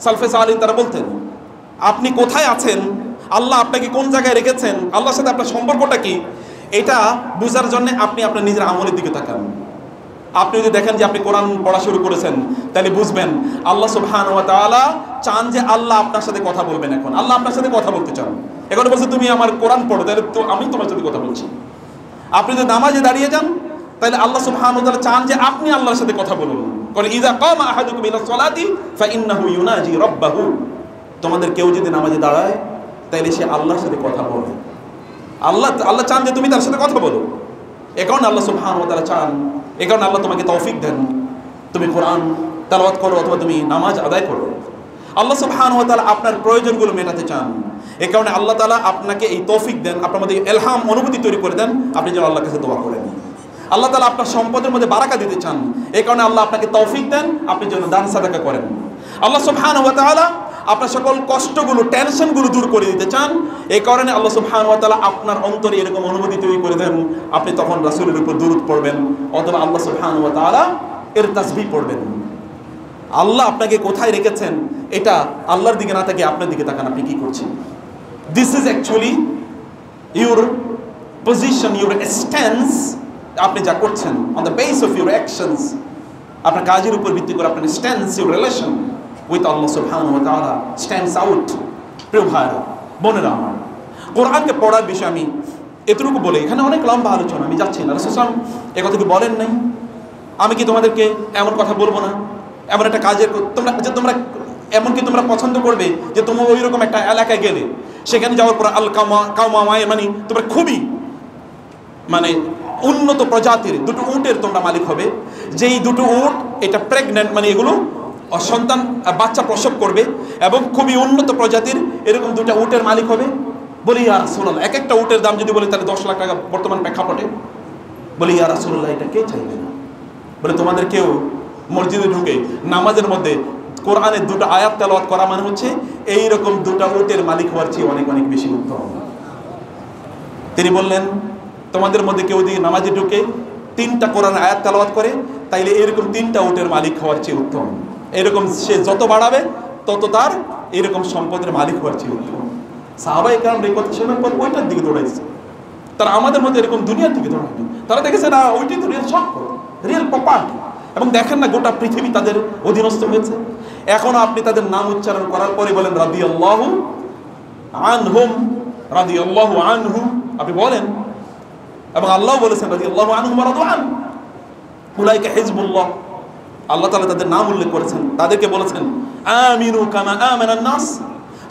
সালফে সালিহিন তারা বলতেন, আপনি কোথায় আছেন, আল্লাহ আপনাকে কোন জায়গায় রেখেছেন, আল্লাহর সাথে আপনার সম্পর্কটা কি, এটা বোঝার জন্য আপনি আপনার নিজের আমলের দিকে তাকান। আপনি যদি দেখেন যে আপনি কোরআন পড়া শুরু করেছেন, তাহলে বুঝবেন আল্লাহ সুবহানাহু ওয়া তাআলা চান যে আল্লাহ আপনার সাথে কথা বলবেন। এখন আল্লাহ আপনার সাথে কথা বলতে চান, এখন বলছে তুমি আমার কোরআন পড়ো, তাহলে তো আমি তোমার সাথে কথা বলছি। আপনি যদি নামাজে দাঁড়িয়ে যান, তাহলে আল্লাহ সুবহানাহু ওয়া তাআলা চান যে আপনি আল্লাহর সাথে কথা বলুন। বলে ইযা কামা আহাদুকুম ইলাস সালাতি ফাইন্নাহু ইউনাজি রাব্বাহু, তোমাদের কেউ যদি নামাজে দাঁড়ায় তাহলে সে আল্লাহর সাথে কথা বলে। আল্লাহ চান যে তুমি তার সাথে কথা বলো। এ কারণে আল্লাহ সুবহানাহু ওয়া তাআলা চান, এ কারণে আল্লাহ তোমাকে তৌফিক দেন, তুমি কোরআন তেলাওয়াত করো অথবা তুমি নামাজ আদায় করো। আল্লাহ সুবহানাহু ওয়া তাআলা আপনার প্রয়োজনগুলো মেটাতে চান, এ কারণে আল্লাহ তাআলা আপনাকে এই তৌফিক দেন, আপনার মধ্যে ইলহাম অনুভূতি তৈরি করে দেন, আপনি যেন আল্লাহর কাছে দোয়া করেন। আল্লাহ তাআলা আপনার সম্পদের মধ্যে বারাকা দিতে চান, এই কারণে আল্লাহ আপনাকে তৌফিক দেন, আপনি যেন দান সাদাকা করেন। আল্লাহ সুবহানাহু ওয়া তাআলা আপনার সকল কষ্টগুলো, টেনশনগুলো দূর করে দিতে চান, এই কারণে আল্লাহ সুবহানাহু ওয়া তাআলা আপনার অন্তরে এরকম অনুভূতি তৈরি করে দেন, আপনি তখন রাসূলের উপর দুরূদ পড়বেন অথবা আল্লাহ সুবহানাহু ওয়া তাআলা এর তাসবিহ পড়বেন। আল্লাহ আপনাকে কোথায় রেখেছেন এটা আল্লাহর দিকে না তাকিয়ে আপনার দিকে তাকান, আপনি কি করছেন। This is actually your position, your stance, আপনি যা করছেন on the base of your actions, আপনার কাজের উপর ভিত্তি করে আপনার স্ট্যান্স, ইউর রিলেশন উইথ আল্লাহ সুবহানাহু ওয়া তাআলা স্ট্যান্ডস আউট। প্রিয় ভাইরা বোনেরা আমার, কোরআনকে পড়ার বিষয়ে আমি এতটুকু বলে, এখানে অনেক লম্বা আলোচনা, আমি যাচ্ছি না। রাসূল সাল্লাল্লাহু আলাইহি ওয়াসাল্লাম এ কথা কি বলেন নাই? আমি কি তোমাদেরকে এমন কথা বলবো না, এমন একটা কাজের তোমরা এমন কি তোমরা পছন্দ করবে যে তোমরা ওই রকম একটা এলাকায় গেলে সেখানে যাওয়ার পর আল কাওমা মানে তোমরা খুবই মানে উন্নত প্রজাতির দুটো উটের তোমরা মালিক হবে, যেই দুটো উট এটা প্রেগন্যান্ট, মানে এগুলো সন্তান বাচ্চা প্রসব করবে এবং খুবই উন্নত প্রজাতির এরকম দুটো উটের মালিক হবে। বলি ইয়া রাসূলুল্লাহ, এক একটা উটের দাম যদি বলে তাহলে 10 লাখ টাকা বর্তমান প্রেক্ষাপটে। বলি ইয়া রাসূলুল্লাহ, এটা কে চাইবে না? বলে তোমাদের কেউ মসজিদে ঢুকে নামাজের মধ্যে কোরআনের দুটো আয়াত তেলাওয়াত করা মানে হচ্ছে এইরকম দুটো উটের মালিক হওয়ার চেয়ে অনেক অনেক বেশি উত্তম। তিনি বললেন তোমাদের মধ্যে কেউ যদি নামাজে ঢুকে 3টা কোরআনের আয়াত তেলাওয়াত করে তাইলে এরকম 3টা উটের মালিক হওয়ার চেয়ে উত্তম। এরকম সে যত বাড়াবে তত তার এরকম সম্পদের মালিক হওয়ার চেয়ে উত্তম। সাহাবায়ে কেরাম এই কথা শোনার পর ওইটার দিকে দৌড়াইছে, তারা আমাদের মধ্যে এরকম দুনিয়ার দিকে দৌড়ায়নি। তারা দেখেছে না ওইটাই তো রিয়েল সম্পদ, রিয়েল প্রপার্টি, এবং দেখেন না গোটা পৃথিবী তাদের অধীনস্থ হয়েছে। এখনো আপনি তাদের নাম উচ্চারণ করার পরে বলেন রাদিয়াল্লাহু আনহুম, রাদিয়াল্লাহু আনহু, আপনি বলেন, এবং আল্লাহ বলেছেন রাদিয়াল্লাহু আনহুম ওয়া রাদু আন উলাইকা হিজবুল্লাহ। আল্লাহ তাআলা তাদের নাম উল্লেখ করেছেন, তাদেরকে বলেছেন আমিনু কামা আমানান নাস,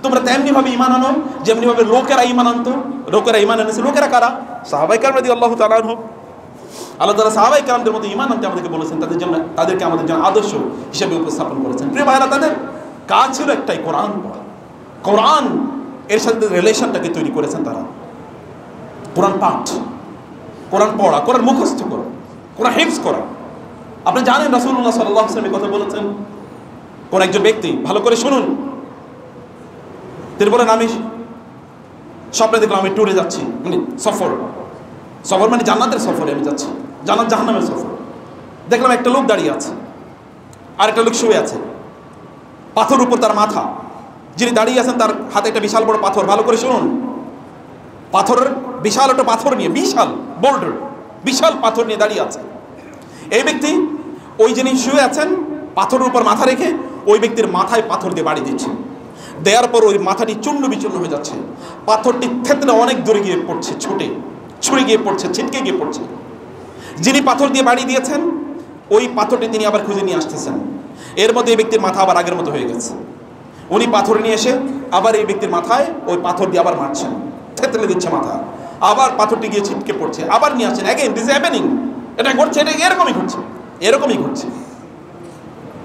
তোমরা তেমনি ভাবে ঈমান আনো যেমনি ভাবে লোকেরা ঈমান আনতো। লোকেরা ঈমান এনেছে, লোকেরা কারা? সাহাবায়ে কেরাম রাদিয়াল্লাহু তাআলা আনহুম। আল্লাহ তাআলা সাহাবায়ে কেরামদের মধ্যে ঈমান আনতে আমাদেরকে বলেছেন, তাদেরকে আমাদের জন্য আদর্শ হিসেবে উপস্থাপন করেছেন। প্রিয় ভাইরা, তাদের কাজ ছিল একটাই, কোরআন পড়া। কোরআন এর সাথে রিলেশনটাকে তৈরি করেছেন তারা। কোরআন পাঠ, কোরআন পড়া, কোরআন মুখস্থ করা, কোরআন হিফজ করা। আপনি জানেন রাসূলুল্লাহ সাল্লাল্লাহু আলাইহি ওয়াসাল্লাম কথা বলেছেন, কোন একজন ব্যক্তি, ভালো করে শুনুন, তিনি বলেন আমি স্বপ্নে দেখলাম আমি ট্যুরে যাচ্ছি, মানে সফর মানে জান্নাতের সফরে আমি যাচ্ছি, জান্নাত জাহান্নামের সফর। দেখলাম একটা লোক দাঁড়িয়ে আছে আর একটা লোক শুয়ে আছে, পাথর উপর তার মাথা। যিনি দাঁড়িয়ে আছেন তার হাতে একটা বিশাল বড় পাথর, ভালো করে শুনুন, পাথরের বিশাল একটা পাথর নিয়ে, বিশাল বোল্ডার, বিশাল পাথর নিয়ে দাঁড়িয়ে আছে। এই ব্যক্তি ওই যিনি শুয়ে আছেন পাথরের উপর মাথা রেখে ওই ব্যক্তির মাথায় পাথর দিয়ে বাড়ি দিচ্ছে। দেওয়ার পর ওই মাথাটি চূর্ণ বিচূর্ণ হয়ে যাচ্ছে, পাথরটি থেতলে অনেক দূরে গিয়ে পড়ছে, ছুটে গিয়ে পড়ছে, ছিটকে গিয়ে পড়ছে। যিনি পাথর দিয়ে বাড়ি দিয়েছেন ওই পাথরটি তিনি আবার খুঁজে নিয়ে আসতেছেন। এর মধ্যে এই ব্যক্তির মাথা আবার আগের মতো হয়ে গেছে। উনি পাথর নিয়ে এসে আবার এই ব্যক্তির মাথায় ওই পাথর দিয়ে আবার মারছেন, থেতলে দিচ্ছে মাথা, আবার পাথরটি গিয়ে ছিটকে পড়ছে, আবার নিয়ে আসছেন, অ্যাগেন দিস হ্যাপেনিং, এটা ঘটছে, এটা এরকমই ঘটছে, এরকমই ঘটছে।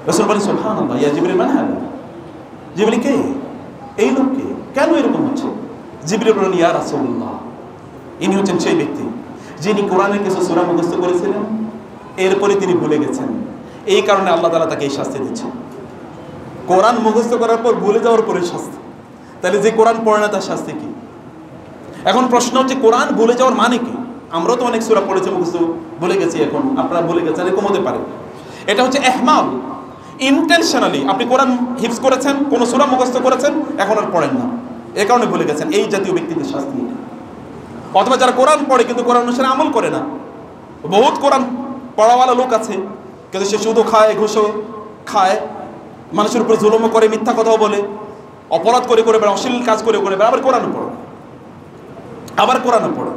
রাসূল বলেন সুবহানাল্লাহ, ইয়া জিবরিল মান হাদা, জিবরিল কে, এই লোক কে, কেন এরকম হচ্ছে? জিবরিল বলেন ইয়া রাসূলুল্লাহ, ইনি হচ্ছেন সেই ব্যক্তি যিনি কোরআনের কিছু সূরা মুখস্থ করেছিলেন, এরপরে তিনি ভুলে গেছেন, এই কারণে আল্লাহ তাআলা তাকে এই শাস্তি দিচ্ছেন। কোরআন মুখস্থ করার পর ভুলে যাওয়ার পরে শাস্তি, তাহলে যে কোরআন পড়ে না তার শাস্তি কি? এখন প্রশ্ন হচ্ছে কোরআন ভুলে যাওয়ার মানে কি? আমরাও তো অনেক সূরা পড়েছি মুখস্থ, ভুলে গেছি, এখন আপনারা ভুলে গেছেন, এরকম হতে পারে। এটা হচ্ছে ইহমাল, ইন্টেনশনালি আপনি কোরআন হিফজ করেছেন, কোন সূরা মুখস্থ করেছেন, এখন আর পড়েন না, এই কারণে ভুলে গেছেন, এই জাতীয় ব্যক্তিদের শাস্তি। অথবা যারা কোরআন পড়ে কিন্তু কোরআন অনুসারে আমল করে না, বহুত কোরআন পড়াওয়ালা লোক আছে কিন্তু সে শুধু খায়, ঘুষও খায়, মানুষের উপর জুলুমও করে, মিথ্যা কথাও বলে, অপরাধ করে করে বেড়ায়, অশ্লীল কাজ করে করে বেড়ায়, আবার কোরআনও পড়ে, আবার কোরআনও পড়ে।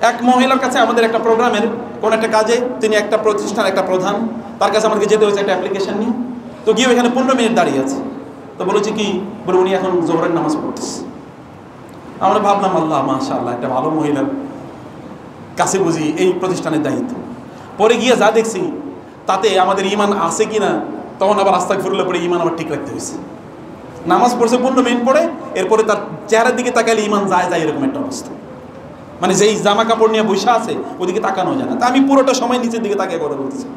এক মহিলার কাছে আমাদের একটা প্রোগ্রামের কোন একটা কাজে, তিনি একটা প্রতিষ্ঠান, একটা প্রধান, তার কাছে আমাদেরকে যেতে হয়েছে একটা অ্যাপ্লিকেশন নিয়ে। তো গিয়ে ওইখানে 15 মিনিট দাঁড়িয়ে আছে। তো বলেছি কি, বলে উনি এখন জোহরের নামাজ পড়তেছে। আমরা ভাবলাম আল্লাহ মাশাআল্লাহ, একটা ভালো মহিলার কাছে বুঝি এই প্রতিষ্ঠানের দায়িত্ব। পরে গিয়ে যা দেখছি তাতে আমাদের ইমান আছে কিনা, তখন আবার আস্তাগফিরুল্লাহ পরে ইমান আবার ঠিক রাখতে হয়েছে। নামাজ পড়ছে 15 মিনিট পরে, এরপরে তার চেহারার দিকে তাকালে ইমান যায় যায় এরকম একটা অবস্থা, মানে যেই জামা কাপড় নিয়ে বসে আছে ওদিকে তাকানো যায় না। তা আমি পুরোটা সময় নিচের দিকে তাকিয়ে কথা বলতেছি,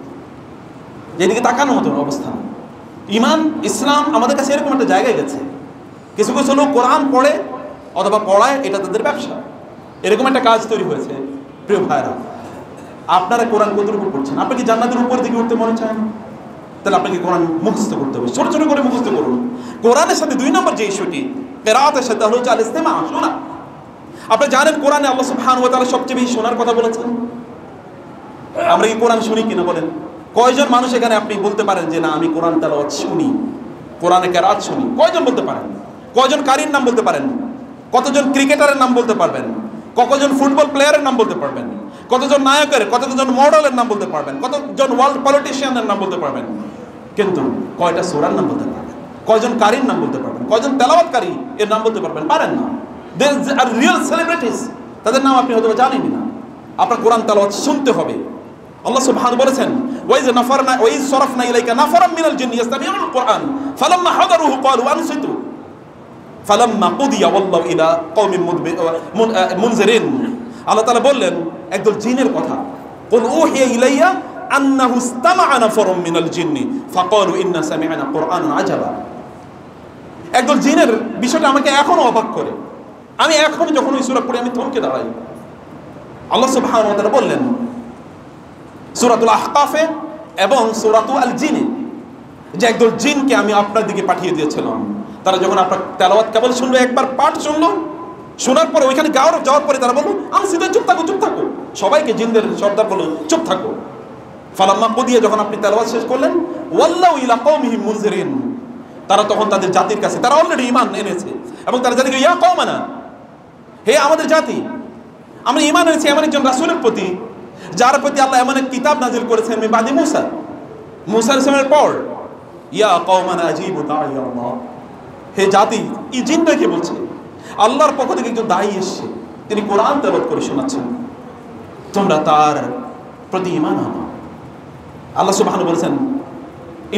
যেদিকে তাকানো মতো অবস্থা। ইমান ইসলাম আমাদের কাছে এরকম একটা জায়গায় গেছে, কিছু কিছু লোক কোরআন পড়ে অথবা পড়ায়, এটা তাদের ব্যবসা, এরকম একটা কাজ তৈরি হয়েছে। প্রিয় ভাইরা, আপনারা কোরআন কতটুকু পড়ছেন? আপনি কি জান্নাতের উপর দিকে উঠতে মনে চান? তাহলে আপনাকে কোরআন মুখস্থ করতে হবে, ছোট ছোট করে মুখস্থ করুন। কোরআনের সাথে 2 নম্বর যে ইস্যুটি, কিরাআতের সাথে হলো আল ইসতিমা, শোনা। আপনি জানেন কোরআনে আল্লাহ সুবহানাহু ওয়া তাআলা সবচেয়ে বেশি শোনার কথা বলেছেন। আমরা কি কোরআন শুনি কিনা বলেন? কয়জন মানুষ এখানে আপনি বলতে পারেন যে না আমি কোরআন তেলাওয়াত শুনি, কোরআনে কিরাআত শুনি? কয়জন বলতে পারেন? কয়জন কারির নাম বলতে পারেন? কতজন ক্রিকেটারের নাম বলতে পারবেন? কতজন ফুটবল প্লেয়ারের নাম বলতে পারবেন? কতজন নায়কের, কতজন মডেলের নাম বলতে পারবেন? কতজন ওয়ার্ল্ড পলিটিশিয়ানের নাম বলতে পারবেন? কিন্তু কয়টা সূরার নাম বলতে পারবেন? কয়জন কারির নাম বলতে পারবেন? কয়জন তেলাওয়াতকারী এর নাম বলতে পারবেন? পারেন না। দে আর রিয়েল সেলিব্রিটিস, তাদের নাম আপনি হয়তো জানেনই না। আপনার কোরআন তেলাওয়াত শুনতে হবে। আল্লাহ সুবহানাহু বলেছেন, ওয়াইজ নাফারনা ওয়াইজ সরাফনা ইলাইকা নাফারাম মিনাল জিন্নি ইয়াস্তামিউল কুরআন ফালাম্মা হাদারুহু ক্বালু আনসিতু ফালাম্মা কুদিয়া ওয়াল্লাহু ইলা কওমিন মুনজিরিন। আল্লাহ তাআলা বললেন একদল জিনের কথা, কুল উহিয়া ইলাইয়া আন্নাহু ইসতামা'a নাফারুম মিনাল জিন্নি ফাকালু ইন্না সামি'না কুরআনান আজাবা। একদল জিনের বিষয়টা আমাকে এখনো অবাক করে। আমি এখন যখন ওই সূরা পড়ি আমি থমকে দাঁড়াই। আল্লাহ সুবহানাহু ওয়া তাআলা বললেন সূরাতুল আহকাফে এবং সূরাতুল আল জিনে যে একদল জিনকে আমি আপনার দিকে পাঠিয়ে দিয়েছিলাম, তারা যখন আপনার তেলাওয়াত কেবল শুনলো, একবার পাঠ শুনলো, শোনার পরে ওইখানে যাওয়ার পরে তারা বললো আমি সিধা চুপ থাকো, চুপ থাকো। সবাইকে জিনদের সর্দার বললো চুপ থাকো। ফালাম্মা কুদিয়া, যখন আপনি তেলাওয়াত শেষ করলেন, ওয়াল্লাহু ইলা কওমিহিম মুনজিরিন, তারা তখন তাদের জাতির কাছে, তারা অলরেডি ঈমান এনেছে এবং তারা জানে ইয়া কওমানা, হে আমাদের জাতি, আমরা ঈমান এনেছি এমন একজন রাসূলের প্রতি যার প্রতি আল্লাহ এমন এক কিতাব নাযিল করেছেন মিন বাদি মুসা, মুসা আলাইহিস সালামের পর। ইয়া কওমানা আজিবু দাঈ আল্লাহ, হে জাতি, এই জিনটা কি বলছে? আল্লাহর পক্ষ থেকে একজন দায়ী এসেছে, তিনি কোরআন তেলাওয়াত করে শোনাচ্ছেন, তোমরা তার প্রতি ঈমান আনো। আল্লাহ সুবহানাহু বলেছেন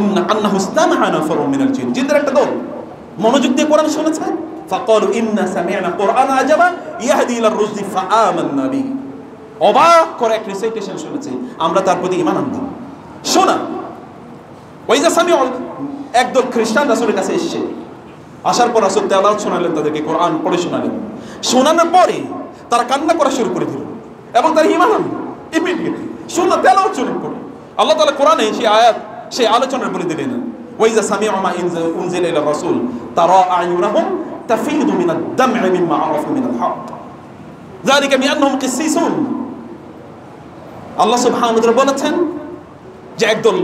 ইন্না আন্নাহু ইসতামা'a নাফারুম মিনাল জিন, জিনদের একটা দল মনোযোগ দিয়ে কোরআন শুনেছে। ফাকালু ইন্না সামি'না কুরআনান আজাবা ইয়াহদি ইলার রুশদি ফাআমান্না বিহি, অবাক করে এক রিসাইটেশন শুনেছে, আমরা তার প্রতি ঈমান আনলাম। শোনা, ওয়াইজা সামিউ, একদল খ্রিস্টান রাসূলের কাছে এসেছে, আসার পর রাসূল তেলাওয়াত শোনালেন, তাদেরকে কোরআন পড়ে শোনালেন। শোনানোর পরে তারা কান্না করা শুরু করে দিল এবং তারা ঈমান আনলো ইমিডিয়েটলি, শোনা তেলাওয়াত শুরু করে। আল্লাহ তাআলা কোরআনে সেই আয়াত, সেই আলোচনার বলে দিলেন, ওয়াইজা সামিউ মা উনজিলা ইলা রাসূল তারা আয়ুনাহুম তাফিদু মিনাদ দাম'i মিম্মা আরাফু মিনাল হক যালিকা বিআন্নাহুম কিসসিসুন। আল্লাহ সুবহানাহু ওয়া তাআলা বলেছেন যে একদল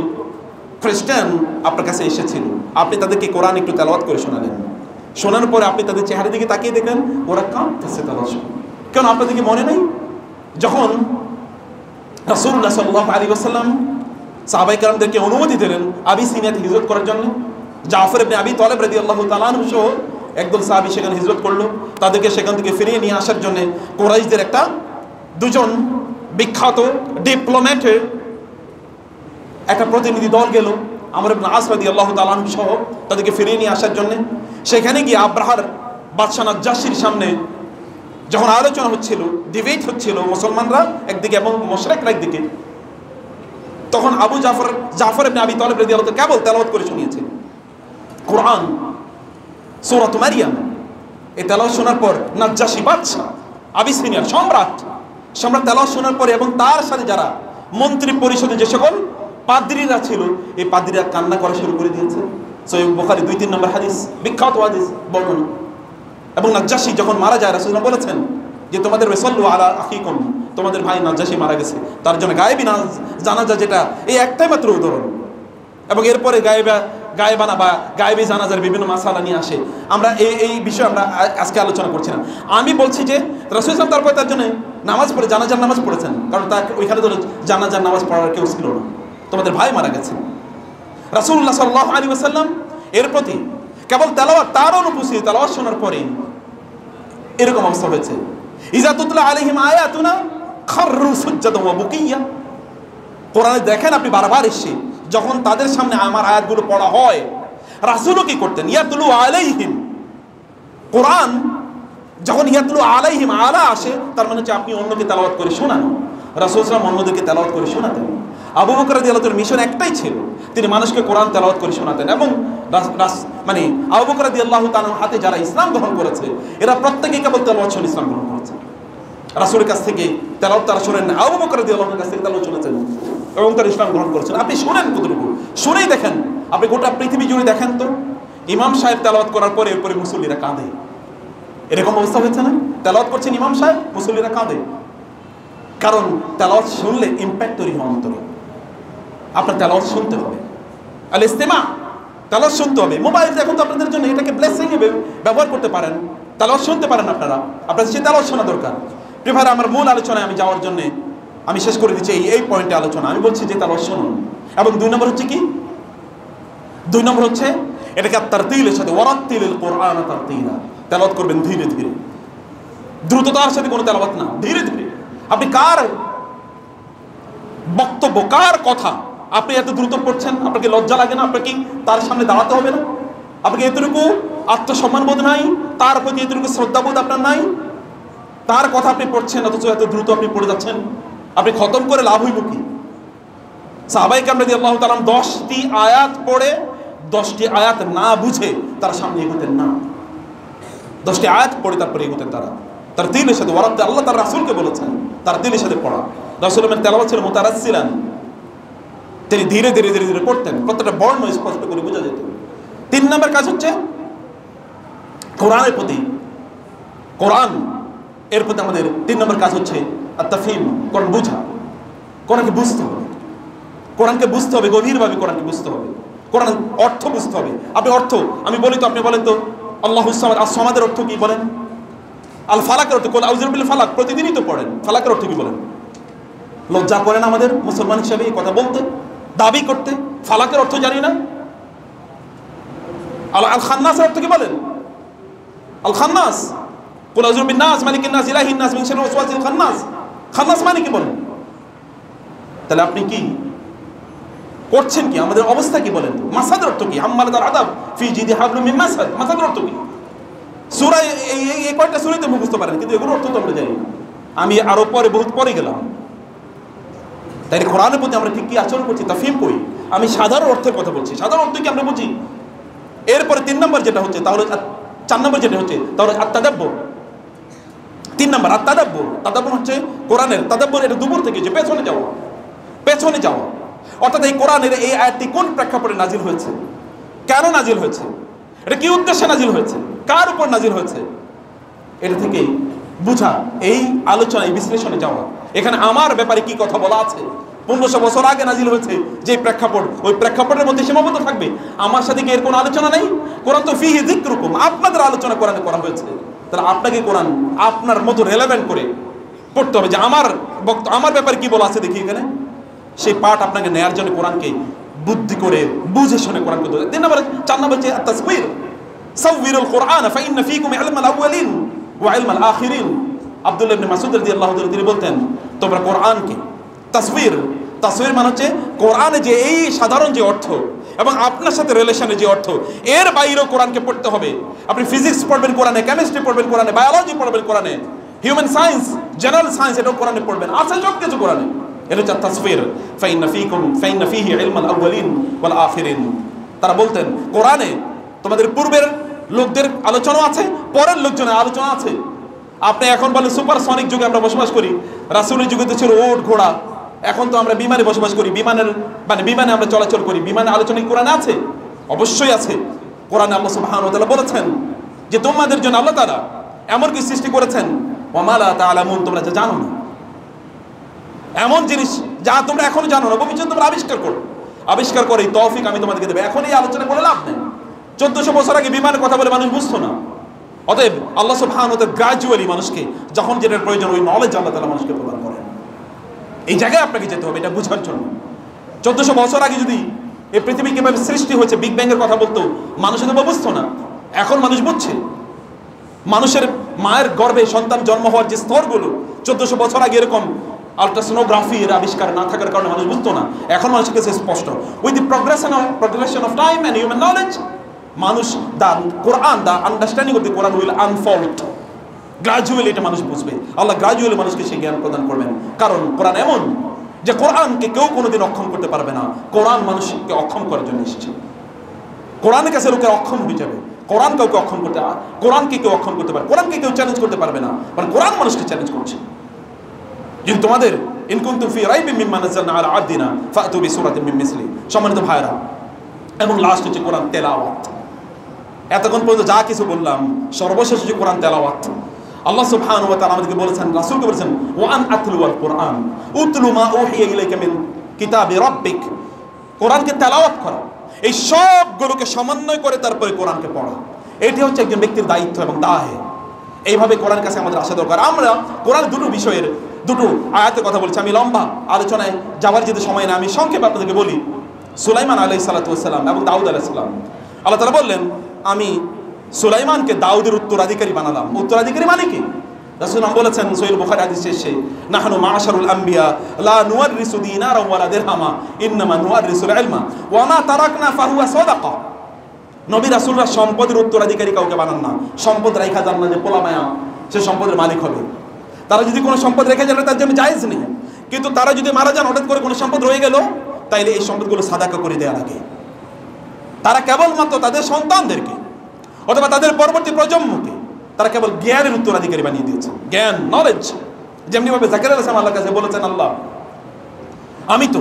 খ্রিস্টান আপনার কাছে এসেছিল, আপনি তাদেরকে কোরআন একটু তেলাওয়াত করে শোনালেন। শোনানোর পরে আপনি তাদের চেহারার দিকে তাকিয়ে দেখলেন ওরা কাঁদতেছে তেলাওয়াত শুনে। কেন আপনাদের কি মনে নেই যখন রাসূলুল্লাহ সাল্লাল্লাহু আলাইহি ওয়াসাল্লাম সাহাবায়ে কেরামদেরকে অনুমতি দিলেন আবিসিনিয়াতে হিজরত করার জন্য, জাফর ইবনে আবি তালেব রাদিয়াল্লাহু তাআলা আনহু সহ একদল সাহাবী সেখানে হিজরত করলো। তাদেরকে সেখান থেকে ফিরিয়ে নিয়ে আসার জন্য কুরাইশদের দুজন বিখ্যাত ডিপ্লোম্যাটের একটা প্রতিনিধি দল গেল আমর ইবনে আস রাদিয়াল্লাহু তাআলা আনহু সহ তাদেরকে ফিরিয়ে নিয়ে আসার জন্য। সেখানে গিয়ে আব্রাহার বাদশা নাজ্জাশীর সামনে যখন আলোচনা হচ্ছিল, ডিবেট হচ্ছিল, মুসলমানরা একদিকে এবং মুশরিকরা একদিকে, তখন জাফর ইবনে আবি তালেব রাদিয়াল্লাহু তাআলা কেবল তেলাওয়াত করে শুনিয়েছেন কোরআন সূরাত মারিয়াম। এই তেলাওয়াত শোনার পর নাজ্জাশী বাদশা, আবিসিনিয়ার সম্রাট তেলাওয়াত শোনার পরে এবং তার সাথে যারা মন্ত্রী পরিষদে যে সকল পাদ্রীরা ছিল, এই পাদ্রীরা কান্না করা শুরু করে দিয়েছে। সহিহ বুখারী 2-3 নম্বর হাদিস, বিখ্যাত হাদিস বর্ণনা। এবং নাজ্জাশী যখন মারা যায়, রাসূলুল্লাহ বলেছেন যে তোমাদের ওয়াসাল্লু আলা আখিকুম, তোমাদের ভাই নাজ্জাশী মারা গেছে, তার জন্য গায়েবী জানাজা, যেটা এই একটাই মাত্র উদাহরণ। এবং এরপরে গায়েবানা বা গায়েবী জানাজার বিভিন্ন মাসালা নিয়ে আসে। আমরা এই বিষয়ে আমরা আজকে আলোচনা করছি না। আমি বলছি যে রাসূল সাল্লাল্লাহু তারপরে তার জন্য নামাজ পড়ে জানাজার নামাজ পড়েছেন, কারণ তার ওইখানে তো জানাজার নামাজ পড়ার কেউ ছিল না, তোমাদের ভাই মারা গেছে। রাসূলুল্লাহ সাল্লাল্লাহু আলাইহি ওয়াসাল্লাম এর প্রতি কেবল তেলাওয়াত, তার অনুপস্থিতি তেলাওয়াত শোনার পরে এরকম অবস্থা হয়েছে। ইজা তুতলা আলাইহিম আয়াতুনা খাররু সুজ্জাদান ওয়া বুকিয়া। কোরআনে দেখেন আপনি বারবার এসে যখন তাদের সামনে আমার আয়াতগুলো পড়া হয়, রাসূলও কি করতেন? ইয়াতলু আলাইহিম, কোরআন যখন ইয়াতলু আলাইহিম আলা আসে, তার মানে হচ্ছে আপনি অন্যকে তেলাওয়াত করে শোনানো। রাসূল সাল্লাল্লাহু অন্যদেরকে তেলাওয়াত করে শোনাতেন। আবু বকর রাদিয়াল্লাহু তাআলার মিশন একটাই ছিল, তিনি মানুষকে কোরআন তেলাওয়াত করে শোনাতেন। এবং মানে আবু বকর রাদিয়াল্লাহু তাআলার হাতে যারা ইসলাম গ্রহণ করেছে, এরা প্রত্যেকেই কেবল তেলাওয়াত শুনে ইসলাম গ্রহণ করেছে। রাসূলের কাছ থেকে তেলাওয়াত তারা শোনেন না, আবু বকর রাদিয়াল্লাহু তাআলার কাছ থেকে তেলাওয়াত শুনেছেন এবং তারা ইসলাম গ্রহণ করেছেন। আপনি শোনেন কতটুকু, শুনেই দেখেন। আপনি গোটা পৃথিবী জুড়ে দেখেন তো, ইমাম সাহেব তেলাওয়াত করার পরে এরপরে মুসল্লিরা কাঁদে। এরকম অবস্থা হচ্ছে না? তেলাওয়াত করছেন ইমাম সাহেব, মুসল্লিরা কাঁদে। কারণ তেলাওয়াত শুনলে ইমপ্যাক্ট তৈরি হয় অন্তরে। আপনার তেলাওয়াত শুনতে হবে, আল ইস্তিমা, তেলাওয়াত শুনতে হবে। মোবাইল এখন তো আপনাদের জন্য এটাকে ব্লেসিং এ ব্যবহার করতে পারেন, তেলাওয়াত শুনতে পারেন আপনারা, আপনাদের সেই তেলাওয়াত শোনা দরকার। প্রিয় আমার মূল আলোচনায় আমি যাওয়ার জন্য আমি শেষ করে দিচ্ছি এই পয়েন্টে আলোচনা। আমি বলছি যে তেলাওয়াত শুনুন। এবং 2 নম্বর হচ্ছে কি? 2 নম্বর হচ্ছে এটাকে তারতিলের সাথে, ওয়ারাত্তিলিল কোরআন তারতিলা, তেলাওয়াত করবেন ধীরে ধীরে, দ্রুততার সাথে কোনো তেলাওয়াত না, ধীরে ধীরে। আপনি কার বক্তব্য, কার কথা আপনি এত দ্রুত পড়ছেন? আপনাকে লজ্জা লাগে না? আপনাকে তার সামনে দাঁড়াতে হবে না? আপনাকে এতটুকু আত্মসম্মান বোধ নাই? তার প্রতি এতটুকু শ্রদ্ধাবোধ আপনার নাই? তার কথা আপনি পড়ছেন, অথচ এত দ্রুত আপনি পড়ে যাচ্ছেন। আপনি খতম করে লাভ হইল কি? সাহাবায়ে কেরাম রাদিয়াল্লাহু তাআলা 10টি আয়াত পড়ে 10টি আয়াত না বুঝে তার সামনে এগোতেন না। 10টি আয়াত পড়ে তারপরে এগোতেন তারা তারতিলের সাথে। ওয়ারাত্তিল, আল্লাহ তার রাসূলকে বলেছেন তারতিলের সাথে পড়া। রাসূলের তেলাওয়াত ছিল মুতারাসসিলান, তিনি ধীরে ধীরে ধীরে ধীরে পড়তেন, প্রত্যেকটা বর্ণ স্পষ্ট করে বোঝা যেত। 3 নম্বর কাজ হচ্ছে কোরআনের প্রতি, কোরআন এর প্রতি আমাদের 3 নম্বর কাজ হচ্ছে আত-তাফহিম, কোরআন বোঝা। কোরআনকে বুঝতে হবে, কোরআনকে বুঝতে হবে গভীরভাবে, কোরআনকে বুঝতে হবে, কোরআন অর্থ বুঝতে হবে। আপনি অর্থ, আমি বলি তো, আপনি বলেন তো আল্লাহুস সামাদ, as-সামাদের অর্থ কি বলেন? আল ফালাকের অর্থ, কুল আউযু বিল ফালাক প্রতিদিনই তো পড়েন, ফালাকের অর্থ কি বলেন? লজ্জা করেন আমাদের মুসলমান হিসেবে এই কথা বলতে, দাবি করতে? ফালাকের অর্থ জানি না। আল খান্নাসের অর্থ কি বলেন? আল খান্নাস, কুল আউযু বিন নাস মালিকিন নাস ইলাহিন নাস মিন শাররি ওয়াসওয়াসিল খান্নাস। খান্নাস মানে কি বলেন? তাহলে আপনি কি করছেন? কি আমাদের অবস্থা কি বলেন? মাসাদের অর্থ কি? হাম্মালাতুল আদাব ফি জিদি হাবলুম মিন মাসাদ, মাসাদের অর্থ কি? সূরা এই কয়টা সূরাতে মুখস্থ পারেন, কিন্তু এগুলোর অর্থ তো আমরা জানি না। আমি আরো পরে, বহুত পরে গেলাম। তাই কোরআনের প্রতি আমরা ঠিক কি আচরণ করছি, তাফহিম করি। আমি সাধারণ অর্থের কথা বলছি, সাধারণ অর্থ কি আমরা বুঝি। এরপরে 3 নম্বর যেটা হচ্ছে, তাহলে 4 নম্বর যেটা হচ্ছে, তাহলে আত-তাদাব্বুর। 3 নম্বর আত-তাদাব্বুর। তাদাব্বুর হচ্ছে কোরআনের তাদাব্বুর, এটা দুপুর থেকে যে পেছনে যাওয়া, পেছনে যাওয়া। অর্থাৎ এই কোরআনের এই আয়াতটি কোন প্রেক্ষাপটে নাজিল হয়েছে, কেন নাজিল হয়েছে, এটা কি উদ্দেশ্যে নাজিল হয়েছে, কার উপর নাজিল হয়েছে, এটা থেকে বুঝা, এই আলোচনা, এই বিশ্লেষণে যাওয়া। এখানে আমার ব্যাপারে কি কথা বলা আছে, 1500 বছর আগে নাজিল হয়েছে যে প্রেক্ষাপট, ওই প্রেক্ষাপটের মধ্যে সীমাবদ্ধ থাকবে। আমার সাথে কি এর কোনো আলোচনা নেই? কোরআন তো ফিহি যিকরুকুম, আপনাদের আলোচনা কোরআনে করা হয়েছে। তাহলে আপনাকে কোরআন আপনার মতো রেলেভেন্ট করে পড়তে হবে, যে আমার ব্যাপারে কি বলা আছে দেখি এখানে। সেই পাঠ আপনাকে নেয়ার জন্য কোরআনকে বুদ্ধি করে বুঝে শুনে কোরআন করতে হবে। 3 নম্বরে 4 নম্বর হচ্ছে তাসবির, সাউবিরুল কোরআন ফাইন্না ফীকুম ইলমাল আউয়ালিন ওয়া ইলমাল আখিরিন। আব্দুল্লাহ ইবনে মাসউদ রাদিয়াল্লাহু তাআলা তিনি বলতেন, তোমরা কোরআনকে তাসবির, তাসবির মানে হচ্ছে কোরআনে যে এই সাধারণ যে অর্থ এবং আপনার সাথে রিলেশনে যে অর্থ, এর বাইরেও কোরআনকে পড়তে হবে। আপনি ফিজিক্স পড়বেন কোরআনে, কেমিস্ট্রি পড়বেন কোরআনে, বায়োলজি পড়বেন কোরআনে, হিউম্যান সায়েন্স, জেনারেল সায়েন্স এটাও কোরআনে পড়বেন, আছে সব কিছু কোরআনে। এটা হচ্ছে তাসবির, ফাইন্না ফীহি ইলমাল আউয়ালিন ওয়াল আখিরিন। তারা বলতেন কোরআনে তোমাদের পূর্বের লোকদের আলোচনা আছে, পরের লোকজনের আলোচনা আছে। আপনি এখন বলেন সুপারসনিক যুগে আমরা বসবাস করি, রাসূলের যুগে তো ছিল উট ঘোড়া, এখন তো আমরা বিমানে বসবাস করি, বিমানে আমরা চলাচল করি। বিমানে আলোচনা কোরআনে আছে? অবশ্যই আছে। কোরআনে আল্লাহ সুবহানাহু ওয়া তাআলা বলেছেন যে তোমাদের জন্য আল্লাহ তাআলা এমন কি সৃষ্টি করেছেন ওয়া মা লা তা'লামুন, তোমরা যা জানো না, এমন জিনিস যা তোমরা এখনো জানো না, ভবিষ্যতে তোমরা আবিষ্কার করো। আবিষ্কার করে এই তৌফিক আমি তোমাদেরকে দেব। এখন এই আলোচনা করে লাভ নেই। 1400 বছর আগে বিমানের কথা বলে মানুষ বুঝতো না। অতএব আল্লাহ সুবহানাহু ওয়া তাআলা গ্র্যাজুয়ালি মানুষকে যখন যেটার প্রয়োজন ওই নলেজ আল্লাহ তাআলা মানুষকে প্রদান করেন। এই জায়গায় আপনাকে যেতে হবে এটা বুঝার জন্য। 1400 বছর আগে যদি এই পৃথিবী কিভাবে সৃষ্টি হয়েছে বিগ ব্যাং এর কথা বলতো, মানুষ তো বুঝতো না। এখন মানুষ বুঝছে। মানুষের মায়ের গর্ভে সন্তান জন্ম হওয়ার যে স্তরগুলো 1400 বছর আগে এরকম আলট্রাসোনোগ্রাফি এর আবিষ্কার না থাকার কারণে মানুষ বুঝতো না। এখন মানুষের কাছে স্পষ্ট। With the progression of time and human knowledge, মানুষ Quran understanding of the Quran will unfold. Gradually এটা মানুষ বুঝবে। আল্লাহ গ্রাজুয়ালি মানুষকে সেই জ্ঞান প্রদান করবেন। কারণ কোরআন এমন যে কোরআনকে কেউ কোনোদিন অক্ষম করতে পারবে না। কোরআন মানুষকে অক্ষম করার জন্য এসেছে। কোরআনের কাছে লোকে অক্ষম হয়ে যাবে। কোরআন কাউকে অক্ষম করতে, কোরআনকে কেউ অক্ষম করতে পারে, কোরআনকে কেউ চ্যালেঞ্জ করতে পারবে না। মানে কোরআন মানুষকে চ্যালেঞ্জ করছে। কিন্তু তোমাদের ইন কুনতুম ফি রাইবিন মিম্মা নাযালনা আলা আবদিনা ফাতু বিসূরাতিন মিন মিসলি। সম্মানিত ভাইরা, এবং লাস্ট হচ্ছে কোরআন তেলাওয়াত। এতক্ষণ পর্যন্ত যা কিছু বললাম সর্বশেষ হচ্ছে কোরআন তেলাওয়াত। আল্লাহ সুবহানাহু ওয়া তাআলা আমাদেরকে বলেছেন, রাসূলকে বলেছেন ওয়া আন আতলুল কোরআন উতলু মা উহিয়া ইলাইকা মিন কিতাবি রাব্বিক। কোরআনকে তেলাওয়াত করা, এই সবগুলোকে সমন্বয় করে তারপরে কোরআনকে পড়া, এটি হচ্ছে একজন ব্যক্তির দায়িত্ব এবং দায়। এইভাবে কোরআনের কাছে আমাদের আসা দরকার। আমরা কোরআন দুটো আয়াতের কথা বলছি। আমি লম্বা আলোচনায় যাওয়ার যেতে সময় না, আমি সংক্ষেপে আপনাদেরকে বলি। সুলাইমান আলাইহিস সালাতু ওয়াস সালাম এবং দাউদ আলাইহিস সালাম, আল্লাহ তাআলা বললেন আমি সুলাইমানকে দাউদের উত্তরাধিকারী বানালাম। উত্তরাধিকারী মানে কি? রাসূল বলেছেন সহিহ বুখারী হাদিস শেষে, নাহনু মা'শারুল আম্বিয়া লা নুওয়ারিসু দিনারা ওয়ালা দিরহামা ইন্নামা নুওয়ারিসুল ইলমা ওয়া মা তারাকনা ফাহুয়া সাদাকা। নবী রাসূলরা সম্পদের উত্তরাধিকারী কাউকে বানান না। সম্পদ রাখা যান না যে পোলামায়া সে সম্পদের মালিক হবে। তারা যদি কোনো সম্পদ রেখে যান তার জন্য জায়েজ নেই, কিন্তু তারা যদি মারা যান হঠাৎ করে কোনো সম্পদ রয়ে গেল, তাইলে এই সম্পদগুলো সাদাকা করে দেওয়া লাগে। তারা কেবলমাত্র তাদের সন্তানদেরকে অথবা তাদের পরবর্তী প্রজন্মকে তারা কেবল জ্ঞানের উত্তরাধিকারী বানিয়ে দিয়েছে। জ্ঞান, নলেজ। যেমনিভাবে জাকারিয়া আলাইহিস সালাম আল্লাহর কাছে বলেছেন, আল্লাহ আমি তো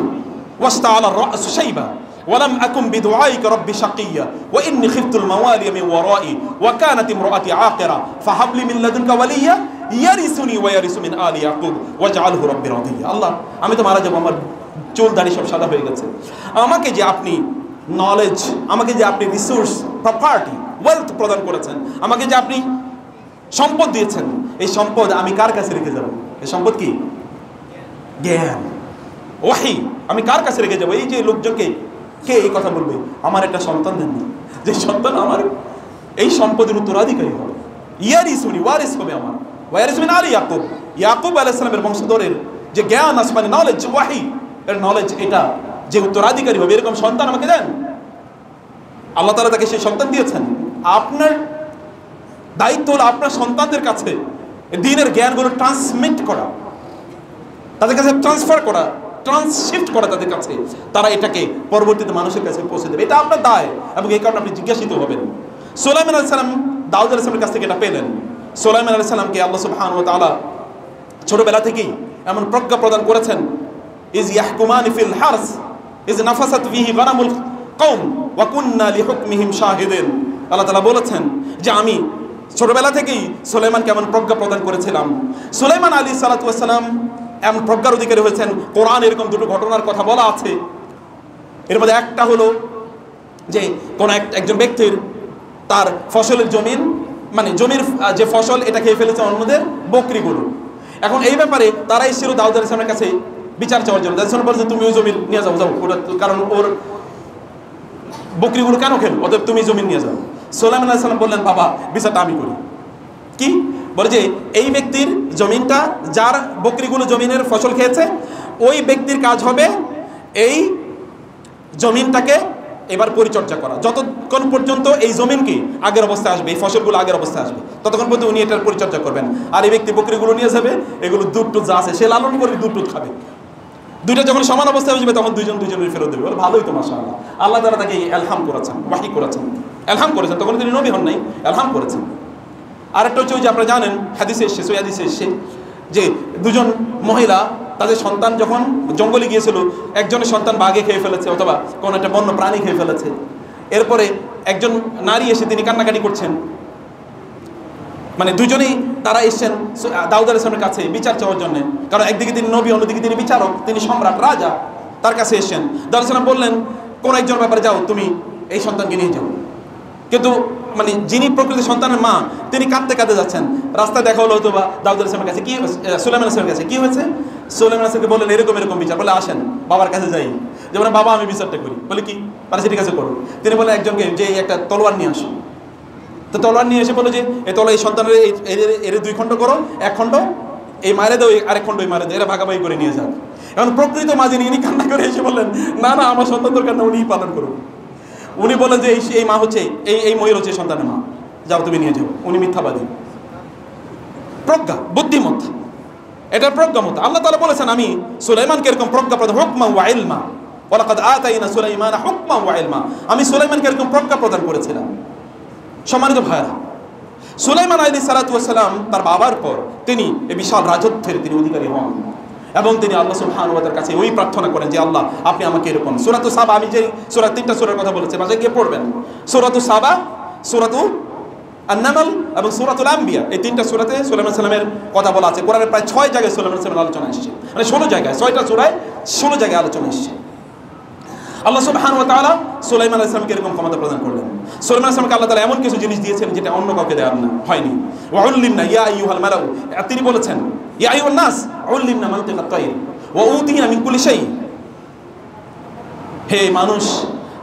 ওয়াস্তা আলা রাসু শাইবা ওয়ালাম আকুম বিদুআইকা রাব্বি শাকিয়্যা ওয়া ইন্নী খিফতুল মাওয়ালিয়া মিন ওয়ারাই ওয়া কানাত ইমরাআতি আকিরা ফাহাবলি মিন লাদুনকা ওয়ালিয়্যা ইয়ারিসুনি ওয়া ইয়ারিসু মিন আলি ইয়াকুব ওয়াজআলহু রাব্বি রাদিয়্যা। আল্লাহ আমি তো মারা যাব, আমার চুল দাড়ি সব সাদা হয়ে গেছে, আমাকে যে আপনি নলেজ, আমাকে যে আপনি রিসোর্স, প্রপার্টি, ওয়েলথ প্রদান করেছেন, আমাকে যে আপনি সম্পদ দিয়েছেন, এই সম্পদ আমি কার কাছে রেখে যাব? এই সম্পদ কি? জ্ঞান, ওহী। আমি কার কাছে রেখে যাব? এই যে লোকজনকে কে এই কথা বলবে আমার একটা সন্তান দেন না, যে সন্তান আমার এই সম্পদের উত্তরাধিকারী হবে, ইয়ারিসুনি, ওয়ারিস হবে আমার, ওয়ারিস মিন আলি ইয়াকুব। ইয়াকুব আলাইহিস সালামের বংশধরের যে জ্ঞান, আসমানি নলেজ, ওহী এর নলেজ, এটা যে উত্তরাধিকারী হবে, এরকম সন্তান আমাকে দেন। আল্লাহ তাআলা তাকে সেই সন্তান দিয়েছেন। আপনার দায়িত্ব হলো আপনার সন্তানদের কাছে দ্বীনের জ্ঞানগুলো ট্রান্সমিট করা, তাদের কাছে ট্রান্সফার করা, ট্রান্সশিফট করা তাদের কাছে, তারা এটাকে পরবর্তীতে মানুষের কাছে পৌঁছে দেবে। এটা আপনার দায় এবং এই কারণে আপনি জিজ্ঞাসিত হবেন। সুলাইমান আলাইহিস সালাম দাউদ আলাইহিস সালামের কাছ থেকে এটা পেলেন। সুলাইমান আলাইহিস সালামকে আল্লাহ সুবহানাহু ওয়া তাআলা ছোটবেলা থেকেই এমন প্রজ্ঞা প্রদান করেছেন, ইজ ইয়াহকুমানি ফিল হারস ইজ নাফাসাত ফিহি গানামুল কওম ওয়া কুননা লিহুকমিহিম শাহিদিন। আল্লাহ তাআলা বলেছেন যে আমি ছোটবেলা থেকেই সুলাইমানকে এমন প্রজ্ঞা প্রদান করেছিলাম। সুলাইমান আলাইহিস সালাতু ওয়াস সালাম এমন প্রজ্ঞার অধিকারী হয়েছেন। কোরআন এরকম দুটো ঘটনার কথা বলা আছে। এর মধ্যে একটা হলো যে কোন একজন ব্যক্তির তার ফসলের জমিন, মানে জমির যে ফসল এটা খেয়ে ফেলেছে অন্যদের বকরিগুলো। এখন এই ব্যাপারে তারা এসেছিল দাউদ আলাইহিস সালামের কাছে বিচার চাওয়ার জন্য। দাউদ বলছে তুমি ওই জমি নিয়ে যাও, ওটা, কারণ ওর বকরিগুলো কেন খেলো, অতএব তুমি জমিন নিয়ে যাও। সুলাইমান আলাইহিস সালাম বললেন, বাবা বিচারটা আমি করি। কি বলে যে এই ব্যক্তির জমিনটা, যার বকরিগুলো জমিনের ফসল খেয়েছে, ওই ব্যক্তির কাজ হবে এই জমিনটাকে এবার পরিচর্যা করা, যতক্ষণ পর্যন্ত এই জমিন কি আগের অবস্থায় আসবে, এই ফসলগুলো আগের অবস্থায় আসবে, ততক্ষণ পর্যন্ত উনি এটার পরিচর্যা করবেন। আর এই ব্যক্তি বকরিগুলো নিয়ে যাবে, এগুলো দুধ টুধ যা আছে সে লালন করে দুধ টুধ খাবে। দুইটা যখন সমান অবস্থায় আসবে তখন দুজনের ফেরত দেবে। বলে ভালোই তো মাশাআল্লাহ, আল্লাহ তাআলা তাকে এলহাম করেছেন, ওয়াহি করেছেন, এলহাম করেছেন। তখন তিনি নবী হন নাই, এলহাম করেছেন। আরেকটা হচ্ছে ওই যে আপনারা জানেন হাদিসে এসছে, সই হাদিসে এসছে যে দুজন মহিলা তাদের সন্তান যখন জঙ্গলে গিয়েছিল, একজনের সন্তান বাঘে খেয়ে ফেলেছে অথবা কোনো একটা বন্য প্রাণী খেয়ে ফেলেছে। এরপরে একজন নারী এসে তিনি কান্নাকাটি করছেন, মানে দুজনেই তারা এসছেন দাউদ আলাইহিস সালামের কাছে বিচার চাওয়ার জন্য, কারণ একদিকে তিনি নবী, অন্যদিকে তিনি বিচারক, তিনি সম্রাট, রাজা, তার কাছে এসছেন। দাউদ আলাইহিস সালাম বললেন, কোন একজন ব্যাপারে যাও, তুমি এই সন্তানকে নিয়ে যাও। কিন্তু মানে যিনি প্রকৃত সন্তানের মা, তিনি কাঁদতে কাঁদতে যাচ্ছেন। রাস্তায় দেখা হলো হয়তো বা দাউদ আলাইহিস সালামের কাছে, কি সুলাইমান আলাইহিস সালামের কাছে কি হয়েছে, সুলাইমান আলাইহিস সালামকে বললেন এরকম এরকম বিচার। বলে আসেন বাবার কাছে যাই, যেমন বাবা আমি বিচারটা করি। বলে কি, পারে ঠিক আছে করো। তিনি বলে একজনকে যে একটা তলোয়ার নিয়ে আসো। তো তলোয়ার নিয়ে এসে বলে যে এই সন্তানের এর দুই খণ্ড করো, এক খণ্ড এই মারে দাও, আরেক খণ্ড এই মারে দাও, এরা ভাগাভাগি করে নিয়ে যাক। এখন প্রকৃত মা যিনি, ইনি কান্না করে এসে বললেন, না না আমার সন্তান দরকার না, উনিই পালন করুন। উনি বলেন যে এই মা হচ্ছে এই ময়ূর হচ্ছে সন্তানের মা, যাও তুমি নিয়ে যাও। উনি মিথ্যাবাদী, প্রজ্ঞা বুদ্ধিমত্তা, এটা প্রজ্ঞামত্তা। আল্লাহ তাআলা বলেছেন আমি সুলাইমানকে এরকম প্রজ্ঞা প্রদান, হুকমা ওয়া ইলমা, ওয়ালাকাদ আতাইনা সুলাইমানা হুকমা ওয়া ইলমা, আমি সুলাইমানকে এরকম প্রজ্ঞা প্রদান করেছিলাম। সম্মানিত ভাইরা, সুলাইমান আলাইহিস সালাতু ওয়াস সালাম তার বাবার পর তিনি এই বিশাল রাজত্বের তিনি অধিকারী হন এবং তিনি আল্লাহ সুবহানাহু ওয়া তাআলার কাছে ওই প্রার্থনা করেন যে আল্লাহ আপনি আমাকে এরকম সূরাতুস সাবা, আমি যে সূরা, তিনটা সূরার কথা বলেছি, বাসায় গিয়ে পড়বেন। সূরাতুস সাবা, সূরাতুল আন-নামল এবং সূরাতুল আম্বিয়া, এই তিনটা সূরাতে সুলাইমান সালামের কথা বলা আছে। কোরআনের প্রায় 6 জায়গায় সুলাইমান সালামের আলোচনা এসেছে, মানে 16 জায়গায়, 6টা সূরায় 16 জায়গায় আলোচনা এসেছে। আল্লাহ সুবহানাহু ওয়া তাআলা সুলাইমান আলাইহিস সালামকে এরকম ক্ষমতা প্রদান করলেন। সুলাইমান আলাইহিস সালামকে আল্লাহ তাআলা এমন কিছু জিনিস দিয়েছেন যেটা অন্য কাউকে দেওয়া হয়নি। ওয়া উল্লিমনা ইয়া আইয়ুহাল মালাউ, তিনি বলেছেন ইয়া আইয়ুহান নাস উল্লিমনা মানতিকাত তায়র ওয়া উতিনা মিন কুল্লি শাই, হে মানুষ,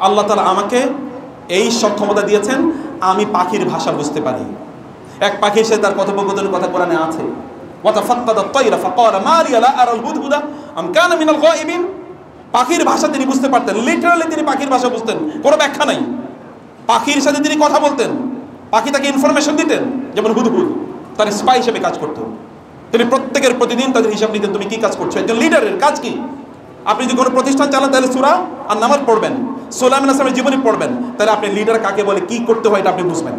আল্লাহ তাআলা আমাকে এই সক্ষমতা দিয়েছেন আমি পাখির ভাষা বুঝতে পারি। এক পাখির সাথে তার কথোপকথনের কথা কোরআনে আছে, ওয়া তাফাক্কাদাত তায়রা ফাকালা মা লিয়া লা আরাল হুদহুদা আম কানা মিনাল গায়িবিন, পাখির ভাষা তিনি বুঝতে পারতেন, লিটারালি তিনি পাখির ভাষা বুঝতেন, কোনো ব্যাখ্যা নাই। পাখির সাথে তিনি কথা বলতেন, পাখি তাকে ইনফরমেশন দিতেন, যেমন হুদহুদ তার স্পাই হিসেবে কাজ করত। তিনি প্রত্যেকের প্রতিদিন তাদের হিসাব নিতেন, তুমি কি কাজ করছো। একজন লিডারের কাজ কি? আপনি যদি কোনো প্রতিষ্ঠান চালান তাহলে সূরা আর নামাজ পড়বেন, সুলাইমান আলাইহিস সালামের জীবনী পড়বেন, তাহলে আপনি লিডার কাকে বলে, কি করতে হয় এটা আপনি বুঝবেন।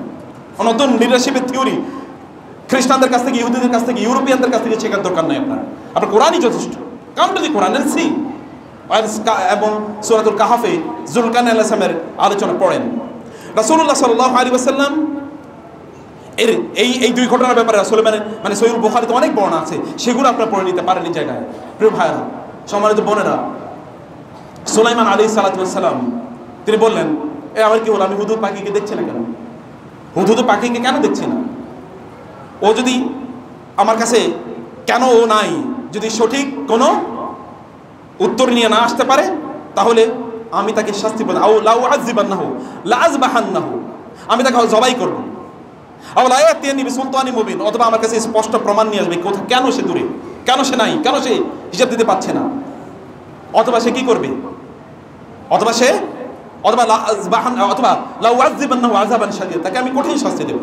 নতুন লিডারশিপের থিওরি খ্রিস্টানদের কাছ থেকে, ইহুদিদের কাছ থেকে, ইউরোপিয়ানদের কাছ থেকে শেখার দরকার নাই। আপনার কোরআনই যথেষ্ট। Come to the Quran and see. এবং সূরাতুল কাহফে যুলকারনাইন আলাইহিস সালামের আলোচনা পড়েন। রাসূলুল্লাহ সাল্লাল্লাহু আলাইহি ওয়াসাল্লাম এর এই দুই ঘটনার ব্যাপারে সুলাইমানের মানে সহিহ বুখারীতে অনেক বর্ণনা আছে, সেগুলো আপনারা পড়ে নিতে পারেন এই জায়গায়। প্রিয় ভাইরা, সম্মানিত বোনেরা, সুলাইমান আলাইহিস সালাতু ওয়াস সালাম তিনি বললেন, আমার কি হলো, আমি হুদহুদ পাখিকে দেখছি না কেন? হুদহুদ পাখিকে কেন দেখছি না? ও যদি আমার কাছে কেন ও নাই, যদি সঠিক কোনো উত্তর নিয়ে না আসতে পারে তাহলে আমি তাকে শাস্তি প্রদান, আও লাউ আযিবান্নাহু লাআযবাহান্নাহু, আমি তাকে জবাই করব। আও লা ইয়াতিয়ানি বিসুলতানি মুবিন, অথবা আমার কাছে স্পষ্ট প্রমাণ নিয়ে আসবে কোথায়, কেন সে দূরে, কেন সে নাই, কেন সে হিসাব দিতে পারছে না। অথবা সে কি করবে, অথবা লাউ আযিবান্নাহু আযাবান শাদীদ, তাকে আমি কঠিন শাস্তি দেব।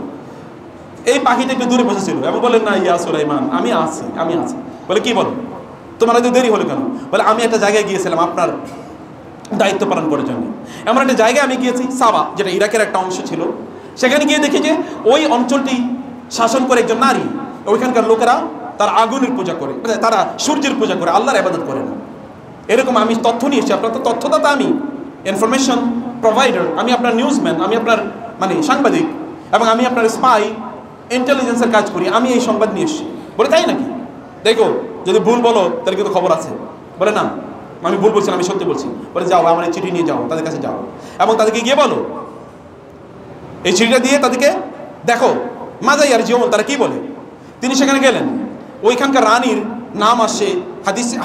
এই পাখিটা একটু দূরে বসেছিল এবং বলেন, না ইয়া সুলাইমান, আমি আছি। বলে কি বলো, তোমার এত দেরি হলো কেন? বলে আমি একটা জায়গায় গিয়েছিলাম আপনার দায়িত্ব পালন করার জন্য। এমন একটা জায়গায় আমি গিয়েছি, সাবা, যেটা ইরাকের একটা অংশ ছিল। সেখানে গিয়ে দেখি যে ওই অঞ্চলটি শাসন করে একজন নারী। ওইখানকার লোকেরা তার আগুনের পূজা করে, তারা সূর্যের পূজা করে, আল্লাহর ইবাদত করে না। এরকম আমি তথ্য নিয়ে এসেছি। আপনার তো তথ্যদাতা, আমি ইনফরমেশন প্রোভাইডার, আমি আপনার নিউজম্যান, আমি আপনার মানে সাংবাদিক, এবং আমি আপনার স্পাই ইন্টেলিজেন্সের কাজ করি। আমি এই সংবাদ নিয়ে এসেছি। বলে তাই নাকি? দেখো, যদি ভুল বলো তাহলে কিন্তু খবর আছে। বলে না, আমি ভুল বলছি, আমি সত্যি বলছি। বলে যাও, আমার এই চিঠি নিয়ে যাও, তাদের কাছে যাও এবং তাদেরকে গিয়ে বলো, এই চিঠিটা দিয়ে তাদেরকে দেখো মাজাইয়ার জীবন তারা কি বলে। তিনি সেখানে গেলেন। ওইখানকার রানীর নাম আসে,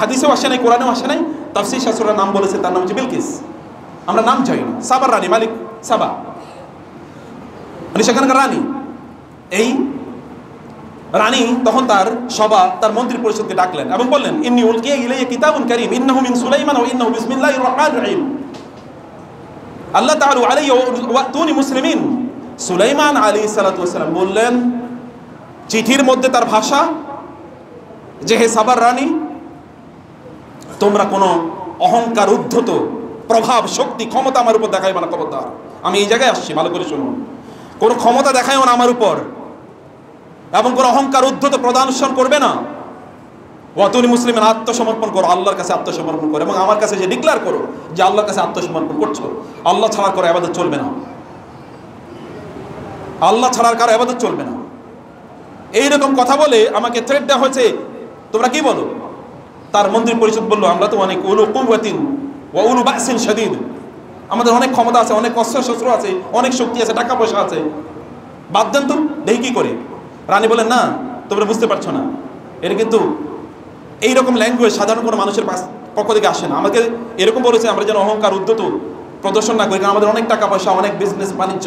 হাদিসেও আসে নাই, কোরআনেও আসে নাই, তাফসীর শাস্ত্ররা নাম বলেছে, তার নাম হচ্ছে বিলকিস। আমরা নাম চাই না। সাবার রানী, মালিক সাবা, মানে সেখানকার রানী। এই রানী তখন তার সভা, তার মন্ত্রী পরিষদকে ডাকলেন এবং বললেন, ইন্নী উলকিয়া ইলাইয়া কিতাবুন কারীম ইন্নাহু মিন সুলাইমান ওয়া ইন্নাহু বিসমিল্লাহির রহমানির রহিম আল্লাহ তাআলা আলাইহি ওয়া তুনি মুসলিমিন। সুলাইমান আলাইহিস সালাতু ওয়াস সালাম বললেন চিঠির মধ্যে তার ভাষা যে, হে সাবার রানী, তোমরা কোনো অহংকার, উদ্ধত প্রভাব, শক্তি, ক্ষমতা আমার উপর দেখাইবে না, খবরদার। আমি এই জায়গায় আসছি, ভালো করে শুনুন। কোনো ক্ষমতা দেখাইও না আমার উপর, এবং কোনো অহংকার, উদ্ধত প্রদর্শন করবে না। ওয়াতুনি মুসলিমিন, আত্মসমর্পণ করো, আল্লাহর কাছে আত্মসমর্পণ করো, এবং আমার কাছে যে ডিক্লেয়ার করো যে আল্লাহর কাছে আত্মসমর্পণ করছো। আল্লাহ ছাড়ার কারো ইবাদত চলবে না, আল্লাহ ছাড়ার কারো ইবাদত চলবে না। এইরকম কথা বলে আমাকে থ্রেট দেওয়া হয়েছে, তোমরা কি বলো? তার মন্ত্রী পরিষদ বলল, আমরা তো অনেক উলু কুওয়াতিন ওয়া উলু বাসিন শাদীদ, আমাদের অনেক ক্ষমতা আছে, অনেক অস্ত্র শস্ত্র আছে, অনেক শক্তি আছে, টাকা পয়সা আছে, বাদ দেন তো, দেখি কি করে। রানী বলেন, না তোমরা বুঝতে পারছো না, এটা কিন্তু এইরকম ল্যাঙ্গুয়েজ সাধারণ কোনো মানুষের পক্ষ থেকে আসে না। আমাকে এরকম বলেছে আমরা যেন অহংকার, উদ্ধত প্রদর্শন না করি, কারণ আমাদের অনেক টাকা পয়সা, অনেক বিজনেস বাণিজ্য,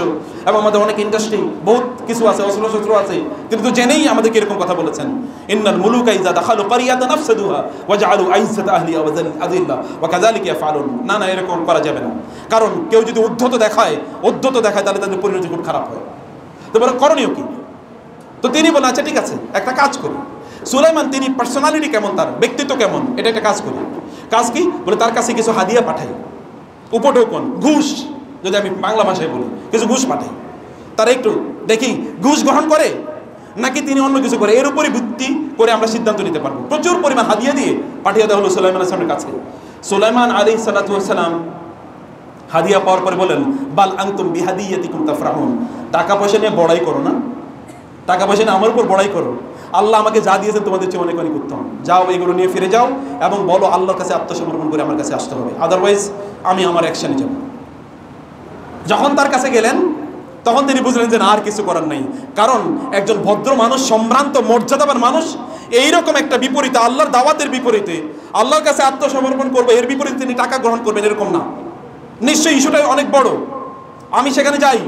এবং আমাদের অনেক ইন্ডাস্ট্রি, বহুত কিছু আছে, অস্ত্র শস্ত্র আছে, কিন্তু জেনেই আমাদেরকে এরকম কথা বলেছেন। ইন্নাল মুলুকা ইযা দাখালু ক্বরিয়াতান আফসাদুহা ওয়া জাআলু আইজ্জাতা আহলিহা আযিল্লা ওয়া কাযালিকা ইয়াফআলুন। না না, এরকম করা যাবে না, কারণ কেউ যদি উদ্ধত দেখায় তাহলে তাদের পরিণতি খুব খারাপ হয়। তো বলে করণীয় কি? তো তিনি বলেন, আচ্ছা ঠিক আছে, একটা কাজ করি। সুলাইমান তিনি পার্সোনালিটি কেমন, তার ব্যক্তিত্ব কেমন, এটা একটা কাজ করি। কাজ কি? বলে তার কাছে কিছু হাদিয়া পাঠাই, উপটোকন, ঘুষ, যদি আমি বাংলা ভাষায় বলি, কিছু ঘুষ পাঠাই, তারা একটু দেখি ঘুষ গ্রহণ করে নাকি তিনি অন্য কিছু করে, এর উপরই ভিত্তি করে আমরা সিদ্ধান্ত নিতে পারবো। প্রচুর পরিমাণ হাদিয়া দিয়ে পাঠিয়ে দেওয়া হলো সুলাইমান আলাইহিস সালামের কাছে। সুলাইমান আলাইহিস সালাতু ওয়াস সালাম হাদিয়া পাওয়ার পরে বলেন, বাল আনতুম বিহাদিয়াতিকুম তাফরাহুন, টাকা পয়সা নিয়ে বড়াই করো না, টাকা পয়সা নিয়ে আমার উপর বড়াই করো, আল্লাহ আমাকে যা দিয়েছেন তোমাদের চেয়ে অনেক অনেক উত্তম, যাও এগুলো নিয়ে ফিরে যাও এবং বলো আল্লাহর কাছে আত্মসমর্পণ করে আমার কাছে আসতে হবে, আদারওয়াইজ আমি আমার অ্যাকশনে যাব। যখন তার কাছে গেলেন তখন তিনি বুঝলেন যে না, আর কিছু করার নাই, কারণ একজন ভদ্র মানুষ, সম্ভ্রান্ত মর্যাদাবান মানুষ এইরকম একটা বিপরীতে, আল্লাহর দাওয়াতের বিপরীতে আল্লাহর কাছে আত্মসমর্পণ করবে, এর বিপরীতে তিনি টাকা গ্রহণ করবেন, এরকম না। নিশ্চয়ই ইস্যুটা অনেক বড়, আমি সেখানে যাই।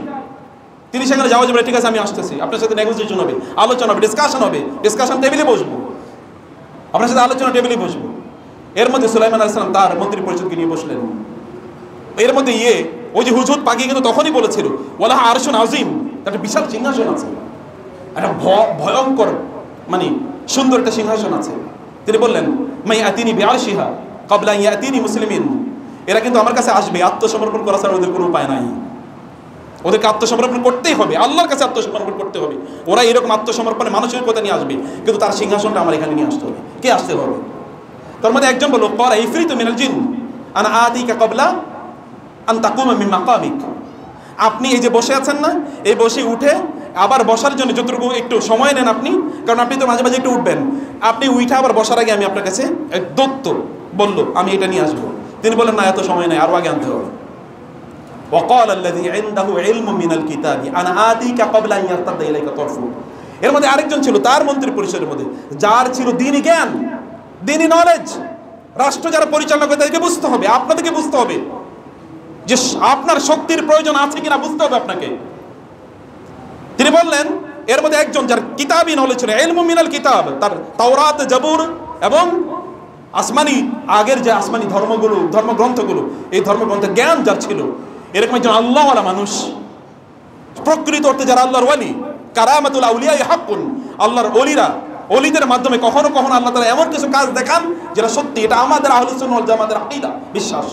তিনি সেখানে যাওয়া যাবে, ঠিক আছে আমি আসতেছি, আপনার সাথে নেগোসিয়েশন হবে, আলোচনা হবে, ডিসকাশন হবে, ডিসকাশন টেবিলে বসবো, আপনার সাথে আলোচনা টেবিলে বসবো। এর মধ্যে সুলাইমান আলাইহিস সালাম তার মন্ত্রী পরিষদকে নিয়ে বসলেন। এর মধ্যে ওই যে হুজুত পাখি কিন্তু তখনই বলেছিল, ওয়ালাহা আরশুন আযীম, একটা বিশাল সিংহাসন আছে, একটা ভয়ঙ্কর মানে সুন্দর একটা সিংহাসন আছে। তিনি বললেন, মাই আতিনি বিআরশিহা ক্বাবলা ইয়াতিনি মুসলিমিন, এরা কিন্তু আমার কাছে আসবে, আত্মসমর্পণ করা ছাড়া ওদের কোনো উপায় নাই, ওদেরকে আত্মসমর্পণ করতেই হবে, আল্লাহর কাছে আত্মসমর্পণ করতে হবে। ওরা এরকম আত্মসমর্পণে মানুষের কথা নিয়ে আসবে, কিন্তু তার সিংহাসনটা আমার এখানে নিয়ে আসতে হবে। কে আসতে হবে? তার মধ্যে একজন বলল, ক্বালা ইফরিতু মিনাল জিন আনা আতিকা ক্বাবলা আন তাকুমা মিন মাকামিক, আপনি এই যে বসে আছেন না, এই বসে উঠে আবার বসার জন্য যতটুকু একটু সময় নেন আপনি, কারণ আপনি তো মাঝে মাঝে একটু উঠবেন, আপনি উঠে আবার বসার আগে আমি আপনার কাছে দত্ত বলল আমি এটা নিয়ে আসবো। তিনি বললেন, না এত সময় নেই, আরও আগে আনতে হবে। وقال الذي عنده علم من الكتاب انا آتيك قبل ان يرتد اليك طرفك, এর মধ্যে আরেকজন ছিল তার মন্ত্রী পরিষদের মধ্যে, যার ছিল দ্বীনি জ্ঞান, দ্বীনি নলেজ। রাষ্ট্র যারা পরিচালনা করে তাদেরকে বুঝতে হবে, আপনাদেরকে বুঝতে হবে যে আপনার শক্তির প্রয়োজন আছে কিনা, বুঝতে হবে আপনাকে। তিনি বললেন, এর মধ্যে একজন যার কিতাবী নলেজ ছিল, ইলমু মিনাল কিতাব, তার তাওরাত, জাবুর এবং আসমানি, আগের যে আসমানি ধর্মগুলো, ধর্মগ্রন্থগুলো, এই ধর্মগ্রন্থের জ্ঞান যার ছিল, এরকম একজন আল্লাহওয়ালা মানুষ, প্রকৃত অর্থে যারা আল্লাহর ওয়ালি, কারামাতুল আউলিয়া হাক্কুন, আল্লাহর ওলিরা, ওলিদের মাধ্যমে কখনো কখনো আল্লাহ তাআলা এমন কিছু কাজ দেখান যেটা সত্যি, এটা আমাদের আহলুস সুন্নাহ ওয়াল জামাতের আকীদা, বিশ্বাস।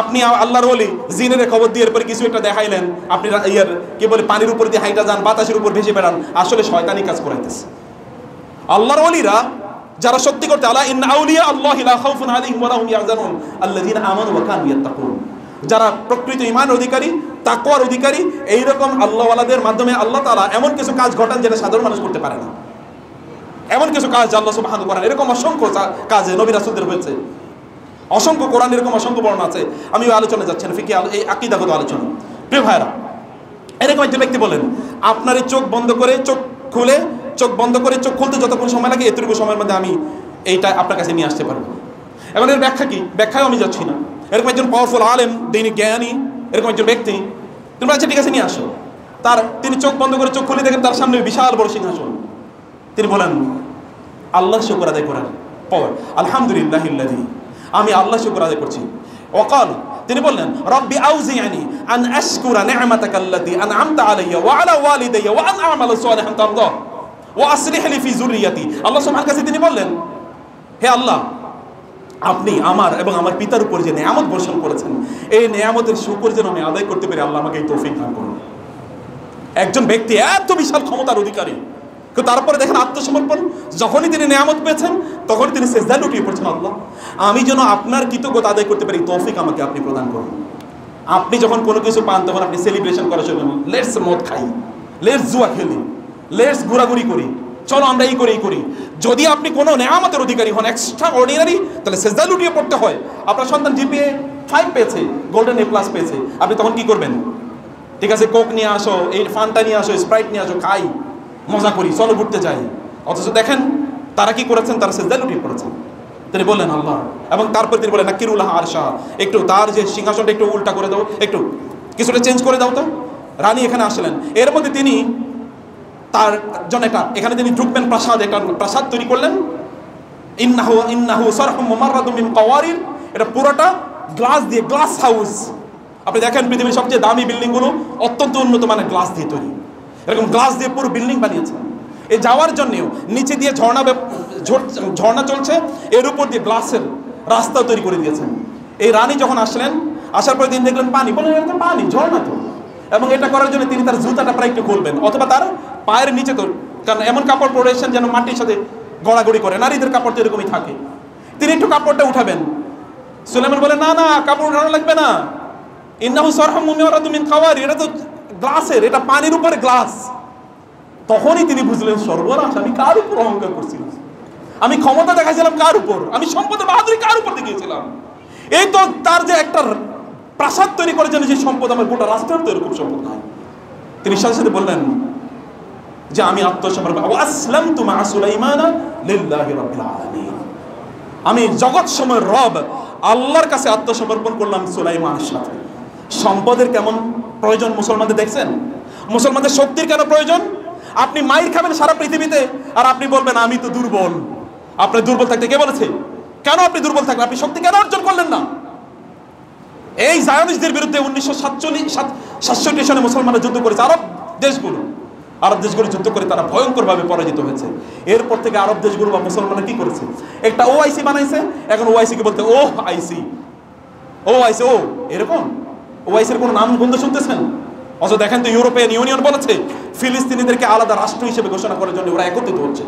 আপনি আল্লাহর ওলি জিনের খবর দিয়ে এরপরে কিছু একটা দেখাইলেন, আপনি কি বলে পানির উপর দিয়ে হাইটা যান, বাতাসের উপর ভেসে বেড়ান, আসলে শয়তানি কাজ করাইতেছে। আল্লাহর ওলিরা যারা সত্যি করতে, আলা ইন্না আউলিয়া আল্লাহি লা খাউফুন আলাইহিম ওয়া লা হুম ইয়াহজানুন আল্লাযীনা আমানু ওয়া কানু ইয়াত্তাকুন, যারা প্রকৃত ঈমানের অধিকারী, তাকওয়ার অধিকারী, এইরকম আল্লাহওয়ালাদের মাধ্যমে আল্লাহ তাআলা এমন কিছু কাজ ঘটান যেটা সাধারণ মানুষ করতে পারে না। এমন কিছু কাজ আল্লাহ সুবহানাহু ওয়া তাআলা, এরকম অসংখ্য কাজে নবী রাসূলদের হয়েছে, অসংখ্য কোরআন এরকম অসংখ্য বর্ণনা আছে। আমি আলোচনা যাচ্ছি না, ফিকি এই আকীদাগত আলোচনা। প্রিয় ভাইরা, এরকম একজন ব্যক্তি বলেন, আপনার এই চোখ বন্ধ করে চোখ খুলে, চোখ বন্ধ করে চোখ খুলতে যতক্ষণ সময় লাগে, এতটুকু সময়ের মধ্যে আমি এইটা আপনার কাছে নিয়ে আসতে পারবো। এখন এর ব্যাখ্যা কি? ব্যাখ্যাও আমি যাচ্ছি না, এরকম একজন পাওয়ারফুল আলেম, দৈনিক জ্ঞানী, এরকম একজন ব্যক্তি। তুমি আচ্ছা ঠিক আছে নিয়ে আসো। তিনি চোখ বন্ধ করে চোখ খুলে দেখেন তার সামনে বিশাল বড় সিংহাসন। তিনি বলেন আল্লাহর শুকর আদায় করার পর আলহামদুলিল্লাহিল্লাযী, আমি আল্লাহর শুকর আদায় করছি। ওয়াকাল, তিনি বললেন রব্বি আউজিআনি আন আশকুরা নি'মাতাকাল্লাতী আন'আমতা আলাইয়া ওয়া আলা ওয়ালিদাইয়া ওয়া আন আ'মালা সালিহান তারদা ওয়া আসলিহ লি ফি যুররিয়াতি। আল্লাহ সুবহানাহু কাছে তিনি বললেন, হে আল্লাহ, আপনি আমার এবং আমার পিতার উপর যে নেয়ামত বর্ষণ করেছেন, এই নেয়ামতের শুকর যেন আমি আদায় করতে পারি, আল্লাহ আমাকে এই তৌফিক দান করুন। একজন ব্যক্তি এত বিশাল ক্ষমতার অধিকারী, কিন্তু তারপরে দেখেন আত্মসমর্পণ। যখনই তিনি নেয়ামত পেয়েছেন তখনই তিনি সিজদায় লুটিয়ে পড়ছেন, আল্লাহ আমি যেন আপনার কৃতজ্ঞতা আদায় করতে পারি, তৌফিক আমাকে আপনি প্রদান করুন। আপনি যখন কোনো কিছু পান তখন আপনি সেলিব্রেশন করার জন্য লেটস মদ খাই, লেটস জুয়া খেলি, লেটস ঘোরাঘুরি করি, চলো আমরা এই করি। যদি আপনি কোনো নেয়ামতের অধিকারী হন, এক্সট্রা অর্ডিনারি, তাহলে সিজদায় লুটিয়ে পড়তে হয়। আপনার সন্তান জিপিএ 5 পেয়েছে, গোল্ডেন A+ পেয়েছে, আপনি তখন কি করবেন? ঠিক আছে, কোক নিয়ে আসো, এই ফান্টা নিয়ে আসো, স্প্রাইট নিয়ে আসো, খাই, মজা করি, চলো ঘুরতে যাই। অথচ দেখেন তারা কি করেছেন, তারা সিজদায় লুটিয়ে পড়েছেন। তিনি বললেন আল্লাহ, এবং তারপর তিনি বলেন নাকিরুল্লাহ আরশা, একটু তার যে সিংহাসনটা একটু উল্টা করে দাও, একটু কিছুটা চেঞ্জ করে দাও তো। রানী এখানে আসলেন, এর মধ্যে তিনি তার জন্য এখানে তিনি ঢুকবেন প্রাসাদ, একটা প্রাসাদ তৈরি করলেন। ইন্নাহু সারহুম মুমাররাদুম মিন কাওয়ারির, এটা পুরোটা গ্লাস দিয়ে, গ্লাস হাউস। আপনি দেখেন পৃথিবীর সবচেয়ে দামি বিল্ডিংগুলো অত্যন্ত উন্নত মানের গ্লাস দিয়ে তৈরি, এরকম গ্লাস দিয়ে পুরো বিল্ডিং বানিয়েছেন। এই যাওয়ার জন্যেও নিচে দিয়ে ঝর্ণা চলছে, এর উপর দিয়ে গ্লাসের রাস্তা তৈরি করে দিয়েছেন। এই রানী যখন আসলেন, আসার পরে তিনি দেখলেন পানি, বলেন এটা পানি, ঝর্ণা তো। এবং এটা করার জন্য তিনি তার জুতাটা প্রায় একটু খুলবেন, অথবা তার পায়ের নিচে তো, কারণ এমন কাপড় পরেছেন যেন মাটির সাথে গড়াগড়ি করে, নারীদের কাপড় তো এরকমই থাকে। তিনি একটু কাপড়টা উঠাবেন। সুলাইমান বলে না না, কাপড় উঠানো লাগবে না, ইন্নাহু সারহুম মুমাররাদুম মিন কাওয়ারির, এটা তো গ্লাসের, এটা পানির উপরে গ্লাস। তখনই তিনি বুঝলেন সর্বনাশ, আমি কার উপর অহংকার করছিলাম, আমি ক্ষমতা দেখাইছিলাম কার উপর, আমি সম্পদের বাহাদুরি কার উপর দেখিয়েছিলাম। এই তো তার যে একটা প্রাসাদ তৈরি করার জন্য যে সম্পদ, আমার গোটা রাষ্ট্রের তো এরকম সম্পদ নাই। তিনি সাথে সাথে বললেন যে আমি আত্মসমর্পণ, ওয়া আসলামতু মা সুলাইমানা লিল্লাহি রাব্বিল আলামিন, আমি জগৎ সময়ের রব আল্লাহর কাছে আত্মসমর্পণ করলাম সুলাইমানের সাথে। সম্পদের কেমন প্রয়োজন মুসলমানদের দেখছেন? মুসলমানদের শক্তির কেন প্রয়োজন? আপনি মাইর খাবেন সারা পৃথিবীতে আর আপনি বলবেন আমি তো দুর্বল। আপনার দুর্বল থাকতে কে বলেছে? কেন আপনি দুর্বল থাকলেন? আপনি শক্তি কেন অর্জন করলেন না? এই জায়নিস্টদের বিরুদ্ধে 1967 সনে মুসলমানরা যুদ্ধ করেছে। আরব দেশগুলো যুদ্ধ করে তারা ভয়ঙ্করভাবে পরাজিত হয়েছে। এরপর থেকে আরব দেশগুলো বা মুসলমানরা কি করেছে? একটা OIC বানাইছে। এখন OIC কে বলতে OIC, এরকম OIC এর কোনো নাম গন্ধ শুনতেছেন? অথচ দেখেন তো ইউরোপিয়ান ইউনিয়ন বলেছে ফিলিস্তিনিদেরকে আলাদা রাষ্ট্র হিসেবে ঘোষণা করার জন্য ওরা একত্রিত হচ্ছে।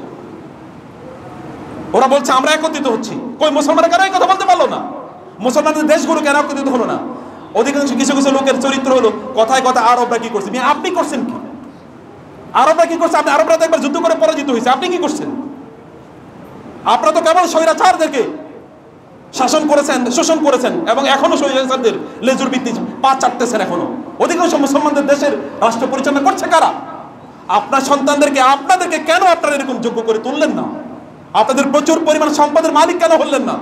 ওরা বলছে আমরা একত্রিত হচ্ছি। কই মুসলমানরা কেন এই কথা বলতে পারলো না? মুসলমানদের দেশগুলো কেন একত্রিত হলো না? অধিকাংশ কিছু লোকের চরিত্র হলো কথায় আরবরা কি করছে। আপনি করছেন কি? আরবরা কি করছে? আপনি আরবরা তো একবার যুদ্ধ করে পরাজিত হয়েছে, আপনি কি করছেন? আপনারা তো কেবল স্বৈরাচারদেরকে শাসন করেছেন, শোষণ করেছেন, এবং এখনো স্বৈরাচারদের লেজুর ভিত্তি পা চাটতেছেন। এখনো অধিকাংশ মুসলমানদের দেশের রাষ্ট্র পরিচালনা করছে কারা? আপনার সন্তানদেরকে, আপনাদেরকে কেন আপনারা এরকম যোগ্য করে তুললেন না? আপনাদের প্রচুর পরিমাণ সম্পদের মালিক কেন হলেন না?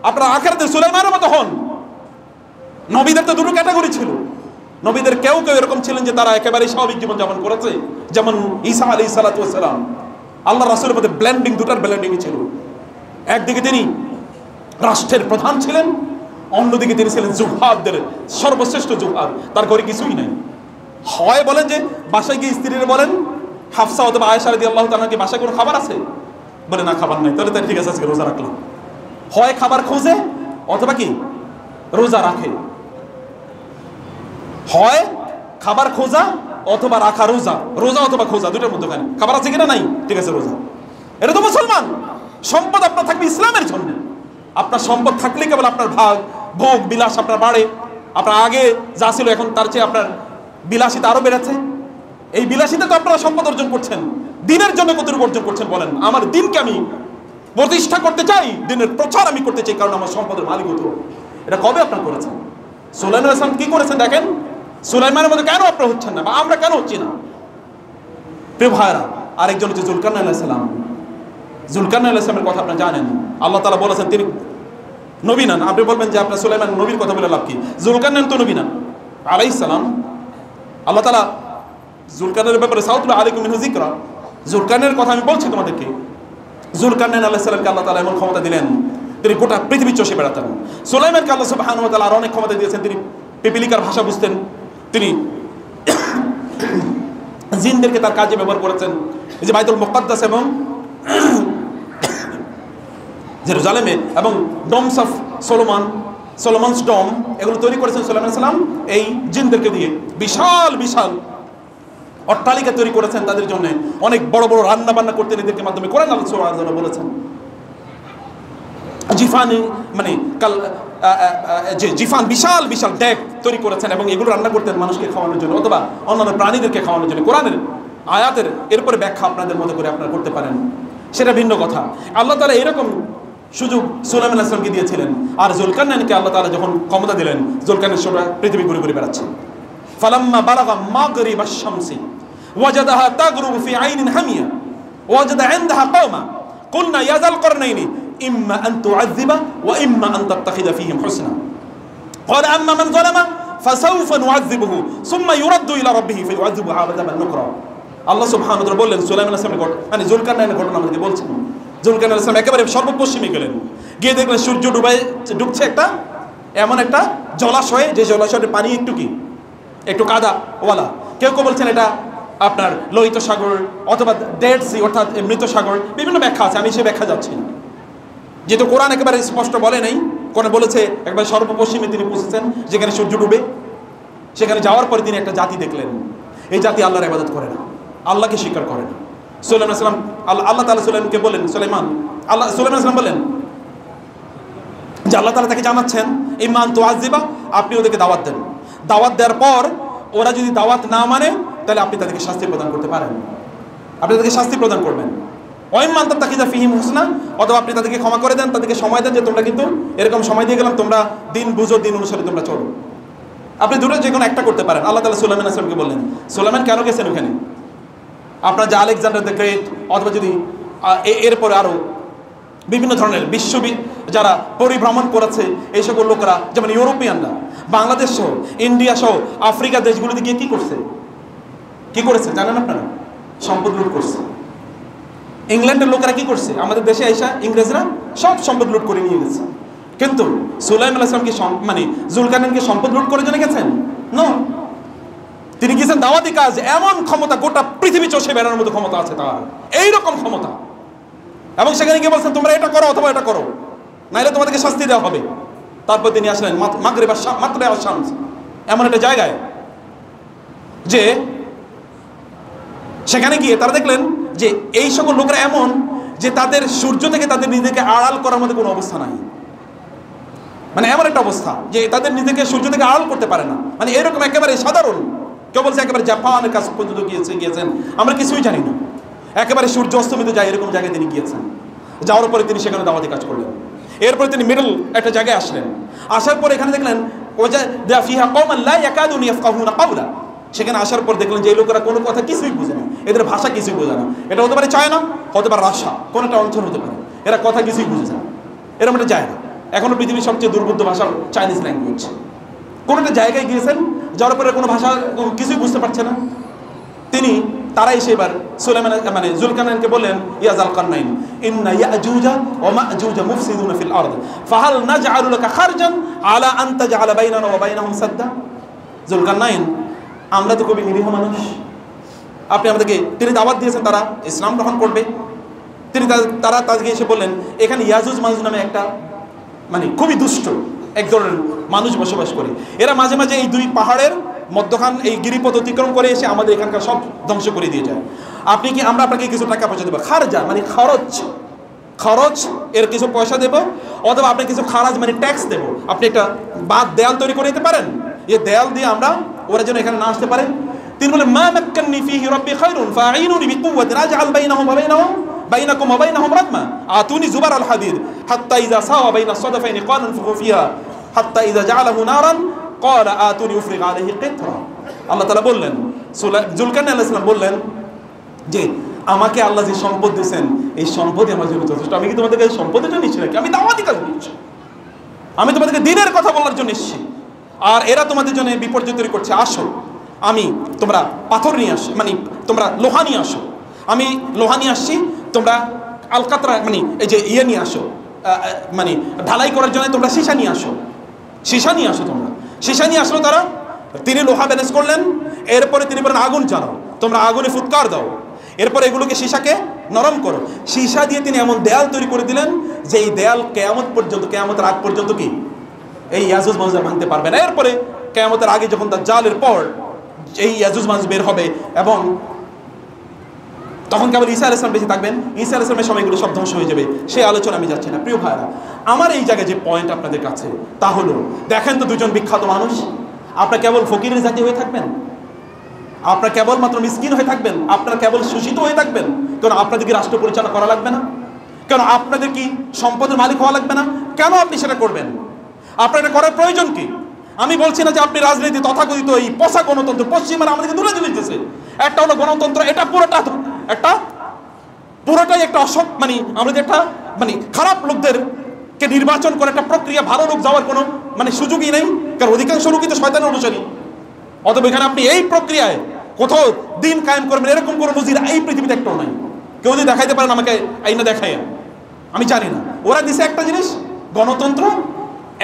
আপনারা আখিরাতে সুলাইমানের মতো হন। নবীদের তো দুটো ক্যাটাগরি ছিল। নবীদের কেউ এরকম ছিলেন যে তারা একেবারে স্বাভাবিক জীবনযাপন করেছে, যেমন ঈসা আলাইহিস সালাতু ওয়াস সালাম। আল্লাহ রাসূলের মধ্যে দুটার ব্লেন্ডিং ছিল। একদিকে তিনি রাষ্ট্রের প্রধান ছিলেন, অন্যদিকে তিনি ছিলেন জুহাদদের সর্বশ্রেষ্ঠ জুহাদ। তার ঘরে কিছুই নাই। হয় বলেন যে বাসায় গিয়ে স্ত্রীরা বলেন, হাফসা অথবা আয়েশা রাদিয়াল্লাহু তাআলা কি বাসায় কোনো খাবার আছে? বলে না, খাবার নাই। তাহলে ঠিক আছে, আজকে রোজা রাখলাম। হয় খাবার খোঁজে অথবা কি রোজা রাখে। হয় খাবার খোঁজা অথবা রাখা, রোজা অথবা খোঁজা, দুটোর মধ্যখানে। খাবার আছে কিনা? নাই, ঠিক আছে রোজা। এটা তো মুসলমান। সম্পদ আপনার থাকবে ইসলামের জন্য। আপনার সম্পদ থাকলে কেবল আপনার ভোগ বিলাস আপনার বাড়ে। আপনার আগে যা ছিল এখন তার চেয়ে আপনার বিলাসিতা আরো বেড়েছে। এই বিলাসিতা তো আপনারা সম্পদ অর্জন করছেন। দিনের জন্য কতটুকু অর্জন করছেন বলেন? আমার দিনকে আমি প্রতিষ্ঠা করতে চাই, দিনের প্রচার আমি করতে চাই, কারণ আমার সম্পদের মালিক হতো। এটা কবে আপনারা করেছেন? সুলাইমান আলাইহিস সালাম কি করেছেন দেখেন। সুলাইমানের মধ্যে কেন আপনারা হচ্ছেন না, বা আমরা কেন হচ্ছি না? প্রিয় ভাইরা, আরেকজন হচ্ছে জুলকারনাইন আলাইহিস সালাম। জুলকারনাইন আলাইহিস সালামের কথা আপনারা জানেন। আল্লাহ তাআলা বলেছেন তিনি নবী না। আপনি বলবেন যে আপনার সুলাইমান নবীর কথা বলে লাভ কি? জুলকারনাইন তো নবী না আলাইহিস সালাম। আল্লাহ তাআলা জুলকারনাইনের ব্যাপারে সাউতুল আলাইকুম মিনহু যিকরা, জুলকারনাইনের কথা আমি বলছি তোমাদেরকে। জুলকারনাইন আলাইহিস সালামকে আল্লাহ তাআলা এমন ক্ষমতা দিলেন, তিনি গোটা পৃথিবী চষে বেড়াতেন। সুলাইমানকে আল্লাহ সুবহানাহু ওয়া তাআলা আরো অনেক ক্ষমতা দিয়েছেন, তিনি পিপিলিকার ভাষা বুঝতেন, তিনি জিনদেরকে তার কাজে ব্যবহার করেছেন। এই যে বাইতুল মুকাদ্দাস এবং জেরুজালেমে এবং ডোমস অফ সলোমনস ডোম, এগুলো তৈরি করেছেন সুলাইমান সালাম এই জিনদেরকে দিয়ে। বিশাল বিশাল অট্টালিকা তৈরি করেছেন তাদের জন্য, অনেক বড় বড় রান্না বান্না করতেন এদেরকে মাধ্যমে। কোরআন আল্লাহ সুবহানাহু ওয়া তাআলা বলেছেন জিফানি মানে জিফান বিশাল বিশাল ডেক তৈরি করেছেন এবং এগুলো রান্না করতেন মানুষকে খাওয়ানোর জন্য অথবা অন্যান্য প্রাণীদেরকে খাওয়ানোর জন্য। কোরআনের আয়াতের এরপরে ব্যাখ্যা আপনাদের মতো করে আপনারা করতে পারেন, সেটা ভিন্ন কথা। আল্লাহ তাআলা এরকম সুযোগ সুলাইমান আলাইহিস সালামকে দিয়েছিলেন। আর জুলকারনাইনকে আল্লাহ তাআলা যখন ক্ষমতা দিলেন, জুলকারনাইন সোজা পৃথিবী ঘুরে ঘুরে বেড়াচ্ছে। ফালাম্মা বালাগা মাগরিবাশ শামসি ওয়াজাদাহা তাগরুবু ফি আইনিন হামিয়া ওয়াজাদা ইনদাহা কওমা কুলনা ইয়া যালকারনাইনি ইম্মা আন তুআযযিবা ওয়া ইম্মা আন তাত্তাখিযা ফীহিম হুসনা ক্বালা আম্মা মান যালামা ফাসাউফা নুআযযিবুহু সুম্মা ইউরাদ্দু ইলা রাব্বিহি ফায়ুআযযিবুহু আযাবান নুকরা। আল্লাহ সুবহানাহু ওয়া তাআলা বললেন সুলাইমান আলাইহিস সালামের মানে জুলকারনাইনের ঘটনা আমাদেরকে বলছেন। জুলকারনাইন আলাইহিস সালাম একেবারে সর্বপশ্চিমে গেলেন, গিয়ে দেখলেন সূর্য ডুবছে একটা এমন একটা জলাশয়ে, যে জলাশয়ের পানি একটু কাদাওয়ালা। কেউ কেউ বলছেন এটা আপনার লোহিত সাগর অথবা ডেড সি অর্থাৎ মৃত সাগর, বিভিন্ন ব্যাখ্যা আছে, আমি সে ব্যাখ্যা যাচ্ছি না। যেহেতু কোরআন একেবারে স্পষ্ট বলে নাই, কোরআন বলেছে একবার সর্বপশ্চিমে তিনি পৌঁছেছেন যেখানে সূর্য ডুবে। সেখানে যাওয়ার পরে তিনি একটা জাতি দেখলেন, এই জাতি আল্লাহর ইবাদত করে না, আল্লাহকে স্বীকার করে না। সুলাইমান আলাইহিস সালাম আল্লাহ তাআলা সুলাইমানকে বলেন, সুলাইমান আলাইহিস সালাম বলেন যে আল্লাহ তাআলা তাকে জানাচ্ছেন ইম্মা আন তুআযযিবা, আপনি ওদেরকে দাওয়াত দেন, দাওয়াত দেওয়ার পর ওরা যদি দাওয়াত না মানে তাহলে আপনি তাদেরকে শাস্তি প্রদান করতে পারেন, আপনি তাদেরকে শাস্তি প্রদান করবেন। ওয়াইম্মা আন তাত্তাখিযা ফীহিম হুসনা, অথবা আপনি তাদেরকে ক্ষমা করে দেন, তাদেরকে সময় দেন যে তোমরা কিন্তু এরকম সময় দিয়ে গেলাম, তোমরা দিন বুঝো, দিন অনুসারে তোমরা চলো। আপনি দুটো যে কোনো একটা করতে পারেন। আল্লাহ তাআলা সুলাইমান আলাইহিস সালামকে বললেন। সুলাইমান কেন গেছেন ওখানে? আপনার যে আলেকজান্ডার দ্য গ্রেট অথবা যদি এরপরে আরও বিভিন্ন ধরনের বিশ্ব যারা পরিভ্রমণ করেছে এই সকল লোকেরা, যেমন ইউরোপিয়ানরা বাংলাদেশ সহ ইন্ডিয়া সহ আফ্রিকা দেশগুলোতে গিয়ে কি করেছে জানেন আপনারা? সম্পদ লুট করছে। ইংল্যান্ডের লোকেরা কি করছে? আমাদের দেশে এসে ইংরেজরা সব সম্পদ লুট করে নিয়ে গেছে। কিন্তু সুলাইমান আলাইহিস সালাম কি মানে জুলকারনাইনকে সম্পদ লুট করে জন্য গেছেন? নো, তিনি গিয়েছেন দাওয়াতি কাজ। এমন ক্ষমতা, গোটা পৃথিবী চষে বেড়ানোর মতো ক্ষমতা আছে তার, এইরকম ক্ষমতা। এবং সেখানে গিয়ে বলছেন তোমরা এটা করো অথবা এটা করো, নাইলে তোমাদেরকে শাস্তি দেওয়া হবে। তারপর তিনি আসলেন মাগরিবাশ শামস, এমন একটা জায়গায় যে সেখানে গিয়ে তারা দেখলেন যে এই সকল লোকেরা এমন যে তাদের সূর্য থেকে তাদের নিজেকে আড়াল করার মধ্যে কোনো অবস্থা নাই। মানে এমন একটা অবস্থা যে তাদের নিজেকে সূর্য থেকে আড়াল করতে পারে না। মানে এরকম একেবারে সাধারণ, কেউ বলছে একেবারে জাপানের কাছে পর্যন্ত গিয়েছেন, আমরা কিছুই জানি না, একেবারে সূর্য অস্তমিত যায় এরকম জায়গায় তিনি গিয়েছেন। যাওয়ার পরে তিনি সেখানে দাওয়াতি কাজ করলেন। এরপরে তিনি মিডল একটা জায়গায় আসলেন। আসার পর এখানে দেখলেন সেখানে আসার পর দেখলেন যে এই লোকেরা কোনো কথা কিছুই বোঝে না, এদের ভাষা কিছুই বোঝে না। এটা হতে পারে চায়না, হতে পারে রাশিয়া, কোনো একটা অঞ্চল হতে পারে, এরা কথা কিছুই বুঝে না। এরকম একটা জায়গা, এখনো পৃথিবীর সবচেয়ে দুর্বোধ্য ভাষা চাইনিজ ল্যাঙ্গুয়েজ। কোনো একটা জায়গায় গিয়েছেন, যাওয়ার পরে কোনো ভাষা কিছুই বুঝতে পারছে না তিনি। তারা এসে এবার সুলাইমান মানে জুলকারনাইনকে বললেন, ইয়া যালকারনাইন ইন্না ইয়াজুজা ওয়া মাজুজা মুফসিদুনা ফিল আরদ ফাহাল নাজআলু লাকা খারজান আলা আন তাজআলা বাইনানা ওয়া বাইনাহুম সাদ্দা। জুলকারনাইন, আমরা তো খুবই নিরীহ মানুষ, আপনি আমাদেরকে, তিনি দাওয়াত দিয়েছেন তারা ইসলাম গ্রহণ করবে। তারা তাদেরকে এসে বললেন এখানে ইয়াজুজ মাজুজ নামে একটা মানে খুবই দুষ্ট এক ধরনের মানুষ বসবাস করে। এরা মাঝে মাঝে এই দুই পাহাড়ের মধ্যখান এই গিরিপথ অতিক্রম করে এসে আমাদের এখানকার সব ধ্বংস করে দিয়ে যায়। আমরা আপনাকে কিছু টাকা পয়সা দেবো, খারজা মানে খরচ এর কিছু পয়সা দেবো, অথবা আপনি কিছু খারাজ মানে ট্যাক্স দেবো। আপনি একটা দেয়াল তৈরি করে দিতে পারেন, এই দেয়াল দিয়ে আমরা ওরা যেন এখানে না আসতে পারে। তিনি বলেন মা মাক্কান্নি ফীহি রাব্বি খায়রুন ফাআইনুনি বিকুওয়াতিন আজআল বাইনাহুম ওয়া বাইনাকুম ওয়া বাইনাহুম রাদমা আতুনি জুবার আল হাদিদ হাত্তা ইযা সাওয়া বাইনা সাদাফাইনি ক্বালা আনফুখু ফিহা হাত্তা ইযা জাআলাহু নারান ক্বালা আতুনি উফরিগ আলাইহি কিতরা। আল্লাহ তাআলা বললেন, জুলকারনাইন আলাইহিস সালাম বললেন যে আমাকে আল্লাহ যে সম্পদ দিয়েছেন এই সম্পদই আমার জন্য যথেষ্ট। আমি কি তোমাদের কাছে সম্পদের জন্য নিচ্ছি নাকি? আমি দাওয়াতি কাজ করছি। আমি তোমাদেরকে দিনের কথা বলার জন্য এসেছি, আর এরা তোমাদের জন্য বিপর্যয় তৈরি করছে। আসো, আমি তোমরা পাথর নিয়ে আসি, মানে তোমরা লোহা নিয়ে আসো, আমি লোহা নিয়ে আসছি, তোমরা আলকাতরা মানে এই যে ইয়ে নিয়ে আসো, মানে ঢালাই করার জন্য তোমরা সীসা নিয়ে আসো, সীসা নিয়ে আসো, তোমরা সীসা নিয়ে আসলো। তারা তিনি লোহা ব্যালেন্স করলেন, এরপরে তিনি বলেন আগুন জ্বালাও, তোমরা আগুনে ফুৎকার দাও, এরপরে এগুলোকে সীসাকে নরম করো। সীসা দিয়ে তিনি এমন দেয়াল তৈরি করে দিলেন যে এই দেয়াল কেয়ামত পর্যন্ত, কেয়ামতের আগ পর্যন্ত কি এই ইয়াজুজ মাজুজ ভাঙতে পারবে না। এরপরে কেয়ামতের আগে যখন তার জালের পর এই ইয়াজুজ মাজুজ বের হবে এবং তখন কেবল ঈসা আলাইহিস সালাম বেঁচে থাকবেন, ঈসা আলাইহিস সালামের সময়গুলো সব ধ্বংস হয়ে যাবে। সেই আলোচনা আমি যাচ্ছি না। প্রিয় ভাইরা, আমার এই জায়গায় যে পয়েন্ট আপনাদের কাছে, তা হলো দেখেন তো দুজন বিখ্যাত মানুষ, আপনারা কেবল ফকিরের জাতি হয়ে থাকবেন, আপনারা কেবলমাত্র মিসকিন হয়ে থাকবেন, আপনারা কেবল শোষিত হয়ে থাকবেন, কেন আপনাদের কি রাষ্ট্র পরিচালনা করা লাগবে না? কেন আপনাদের কি সম্পদের মালিক হওয়া লাগবে না? কেন আপনি সেটা করবেন? আপনার এটা করার প্রয়োজন কি? আমি বলছি না যে আপনি রাজনীতি তথাকথিত এই পশা গণতন্ত্র পশ্চিমারা আমাদেরকে দূরে দূরে দিতেছে। একটা হলো গণতন্ত্র, এটা পুরোটাই একটা মানে আমাদের একটা মানে খারাপ লোকদেরকে নির্বাচন করে একটা প্রক্রিয়া, ভালো লোক যাওয়ার কোনো মানে সুযোগই নেই, কারণ অধিকাংশ লোকই তো শয়তানের অনুসারী। অতএব এখানে আপনি এই প্রক্রিয়ায় কোথাও দিন কায়েম করবেন এরকম কোনো নজির এই পৃথিবীতে একটাও নাই। কেউ যদি দেখাইতে পারেন আমাকে আইনা দেখাই, আমি জানি না। ওরা দিছে একটা জিনিস গণতন্ত্র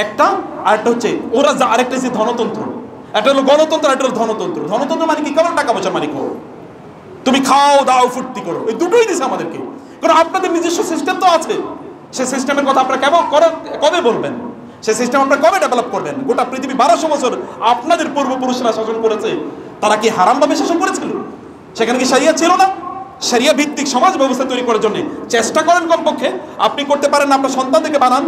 একটা, আরেকটা হচ্ছে ওরা আরেকটা দিচ্ছে ধনতন্ত্র। একটা হলো গণতন্ত্র, একটা হলো ধনতন্ত্র। ধনতন্ত্র মানে কি? কেবল টাকা পয়সার মালিক হো, তুমি খাও দাও ফুর্তি করো, এই দুটোই দিছে আমাদেরকে। কারণ আপনাদের নিজস্ব সিস্টেম তো আছে, সেই সিস্টেমের কথা আপনারা কবে বলবেন? সেই সিস্টেম আপনারা কবে ডেভেলপ করবেন? গোটা পৃথিবী 1200 বছর আপনাদের পূর্বপুরুষরা শাসন করেছে, তারা কি হারামভাবে শাসন করেছিল? সেখানে কি শরিয়া ছিল না? শরিয়া ভিত্তিক সমাজ ব্যবস্থা তৈরি করার জন্য চেষ্টা করেন কমপক্ষে। আপনি করতে পারেন না, আপনার সন্তানদেরকে বানান।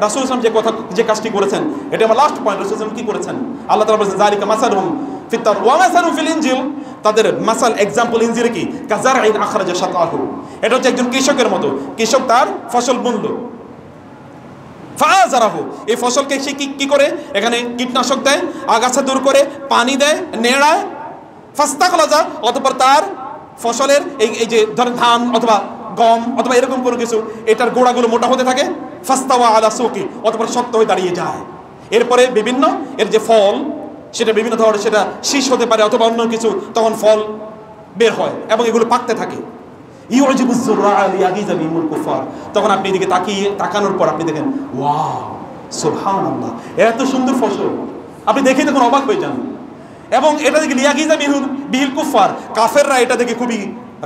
রাসূল সাল্লাল্লাহু আলাইহি ওয়াসাল্লাম যে কাজটি করেছেন, এটা আমার লাস্ট পয়েন্ট। রাসূল সাল্লাল্লাহু আলাইহি ওয়াসাল্লাম কি করেছেন? আল্লাহ তাআলা বলেছেন যালিকা মাসালুহুম ফিত তাওরাত ওয়া মাসালুহুম ফিল ইনজিল। তাদের মাসাল এক্সাম্পল ইনজিলে কি? কাযারইন আখরাজা শাতাহু। এটা হচ্ছে একজন কৃষকের মতো, কৃষক তার ফসল বুনলো, ফাআযারাহু, এই ফসলকে সে কি করে? এখানে কীটনাশক দেয়, আগাছা দূর করে, পানি দেয়, নেড়ায়, ফাস্তাগলাজা, অতঃপর তার ফসলের এই যে ধরেন ধান অথবা গম অথবা এরকম কোনো কিছু, এটার গোড়াগুলো মোটা হতে থাকে, ফাস্তাওয়া আলা সুকি, অতঃপর শক্ত হয়ে দাঁড়িয়ে যায়। এরপরে বিভিন্ন এর যে ফল, সেটা বিভিন্ন ধরনের, সেটা শীষ হতে পারে অথবা অন্য কিছু, তখন ফল বের হয় এবং এগুলো পাকতে থাকে। ইউজিবুজ যুরআ লিয়াগিযা বিহিমুল কুফার। তখন আপনি এদিকে তাকানোর পর আপনি দেখেন ওয়াও সুবহানাল্লাহ, এত সুন্দর ফসল, আপনি দেখে তখন অবাক হয়ে যান। এবং এটা দেখে লিয়াগিযা বিহিল কুফার, কাফেররা এটা দেখে খুবই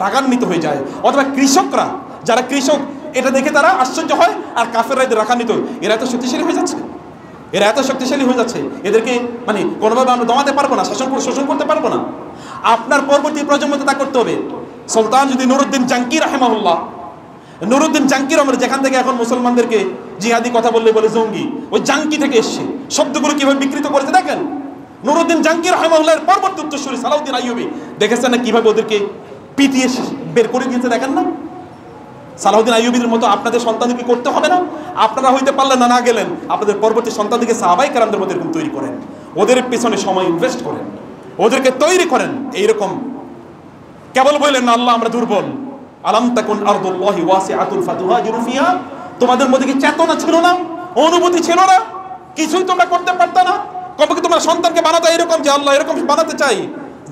রাগান্বিত হয়ে যায়, অথবা কৃষকরা যারা কৃষক এটা দেখে তারা আশ্চর্য হয়, আর কাফেররা এদের রাগান্বিত, এরা এত শক্তিশালী হয়ে যাচ্ছে, এরা এত শক্তিশালী হয়ে যাচ্ছে, এদেরকে মানে কোনোভাবে আমরা দমাতে পারবো না, শোষণ করতে পারবো না। আপনার পরবর্তী প্রজন্মতে তা করতে হবে। সুলতান যদি নুরুদ্দিন জাঙ্কি রাহিমাহুল্লাহ, নুরুদ্দিন জাঙ্কি রহমান, যেখান থেকে এখন মুসলমানদেরকে জিহাদি কথা বললে বলে জঙ্গি, ওই জাঙ্কি থেকে এসছে, শব্দগুলো কিভাবে বিকৃত করেছে দেখেন। নুরুদ্দিন জাঙ্কি রাহিমাহুল্লাহর পরবর্তী উত্তরসূরি সালাউদ্দিন আইয়ুবী, দেখেছেন না কিভাবে ওদেরকে পিটিয়ে বের করে দিয়েছে, দেখেন না? সালাউদ্দিন আইয়ুবীর মতো আপনাদের সন্তানদেরকে করতে হবে না? আপনারা হইতে পারলেন না, না গেলেন, আপনাদের পরবর্তী সন্তানদেরকে সাহাবায়ে কেরামদের মধ্যে এরকম তৈরি করেন, ওদের পেছনে সময় ইনভেস্ট করেন, ওদেরকে তৈরি করেন এইরকম। কেবল বললেন না আল্লাহ আমরা দুর্বল, আলাম তাকুন আরদুল্লাহি ওয়াসিআতুন ফাতুহাজিরু ফিহা, তোমাদের মধ্যে কি চেতনা ছিল না, অনুভূতি ছিল না, কিছুই তোমরা করতে পারতে না? কবে তোমরা সন্তানকে বানাতে এরকম যে আল্লাহ এরকম বানাতে চাই,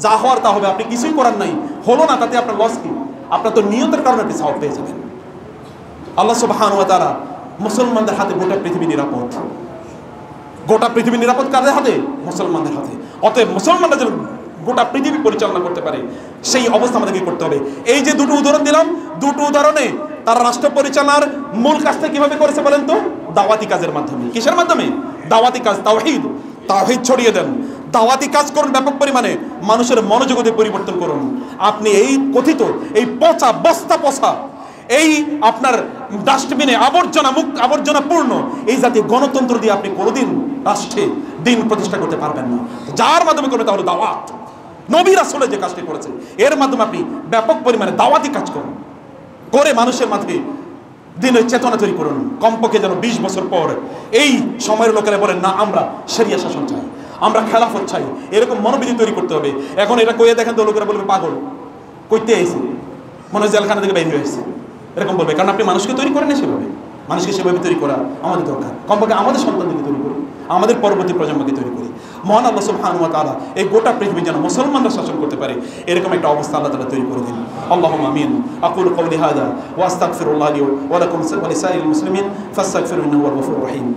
যা হওয়ার তা হবে, আপনি কিছুই করার নাই, হলো না, তাতে আপনার লস কি? আপনার তো নিয়তের কারণে আপনি সওয়াব পেয়ে যাবেন। আল্লাহ সুবহানাহু ওয়া তাআলা মুসলমানদের হাতে গোটা পৃথিবী নিরাপদ। গোটা পৃথিবী নিরাপদ কাদের হাতে? মুসলমানদের হাতে। অতএব মুসলমানরা যেন গোটা পৃথিবী পরিচালনা করতে পারে, সেই অবস্থা আমাদেরকে করতে হবে। এই যে দুটো উদাহরণ দিলাম, দুটো উদাহরণে তারা রাষ্ট্র পরিচালনার মূল কাজটা কিভাবে করেছে বলেন তো? দাওয়াতি কাজের মাধ্যমে। কিসের মাধ্যমে? দাওয়াতি কাজ, তাওহীদ ছড়িয়ে দেন, দাওয়াতি কাজ করুন ব্যাপক পরিমাণে, মানুষের মনোযোগতে পরিবর্তন করুন। আপনি এই কথিত এই পচা বস্তা পচা এই আপনার ডাস্টবিনে আবর্জনা পূর্ণ এই জাতীয় গণতন্ত্র দিয়ে আপনি কোনোদিন রাষ্ট্রে দিন প্রতিষ্ঠা করতে পারবেন না। যার মাধ্যমে করবে তা হলো দাওয়াত। নবী রাসূল যে কাজটি করেছে, এর মাধ্যমে আপনি ব্যাপক পরিমাণে দাওয়াতি কাজ করুন, করে মানুষের মাঝে দিনের চেতনা তৈরি করুন। কমপক্ষে যেন 20 বছর পর এই সময়ের লোকেরা বলেন না আমরা শরিয়া শাসন চাই, আমরা খেলাফত চাই, এরকম মনোবিধি তৈরি করতে হবে। এখন এটা কইয়ে দেখেন তো লোকেরা বলবে পাগল, কইতে এসে মনে হয় জেলখানা থেকে বের হয়ে এসেছে, এরকম বলবে, কারণ আপনি মানুষকে তৈরি করেন না সেভাবে। মানুষকে সেভাবে তৈরি করা আমাদের দরকার। কমপক্ষে আমাদের সন্তানদেরকে তৈরি করি, আমাদের পরবর্তী প্রজন্মকে তৈরি করি। মহান আল্লাহ সুবহানাহু ওয়া তাআলা এই গোটা পৃথিবী যেন মুসলমানরা শাসন করতে পারে এরকম একটা অবস্থা আল্লাহ তাআলা তৈরি করে দিন। আল্লাহুম্মা আমিন। আকুলু কওলি হাযা ওয়া আস্তাগফিরুল্লাহ লি ওয়া লাকুম ওয়া লিসাইরিল মুসলিমিন ফাস্তাগফিরু ইন্নাহু হুয়াল গফুরুর রহিম।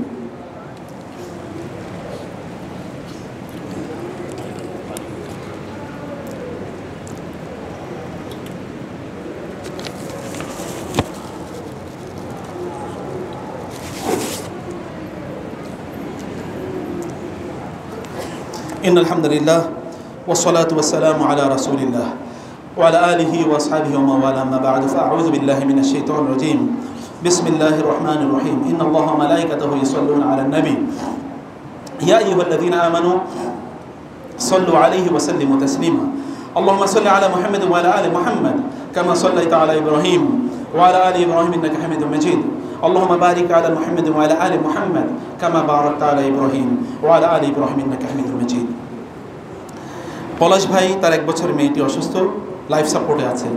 إن الحمد لله والصلاة والسلام على رسول الله وعلى آله وأصحابه ومن والاه أما بعد فأعوذ بالله من الشيطان الرجيم بسم الله الرحمن الرحيم إن الله وملائكته يصلون على النبي يا أيها الذين آمنوا صلوا عليه وسلموا تسليما اللهم صل على محمد وعلى آل محمد كما صليت على إبراهيم وعلى آل إبراهيم إنك حميد مجيد اللهم بارك على محمد وعلى آل محمد كما باركت على إبراهيم وعلى آل إبراهيم إنك حميد مجيد। পলাশ ভাই তার 1 বছরের মেয়েটি অসুস্থ, লাইফ সাপোর্টে আছে।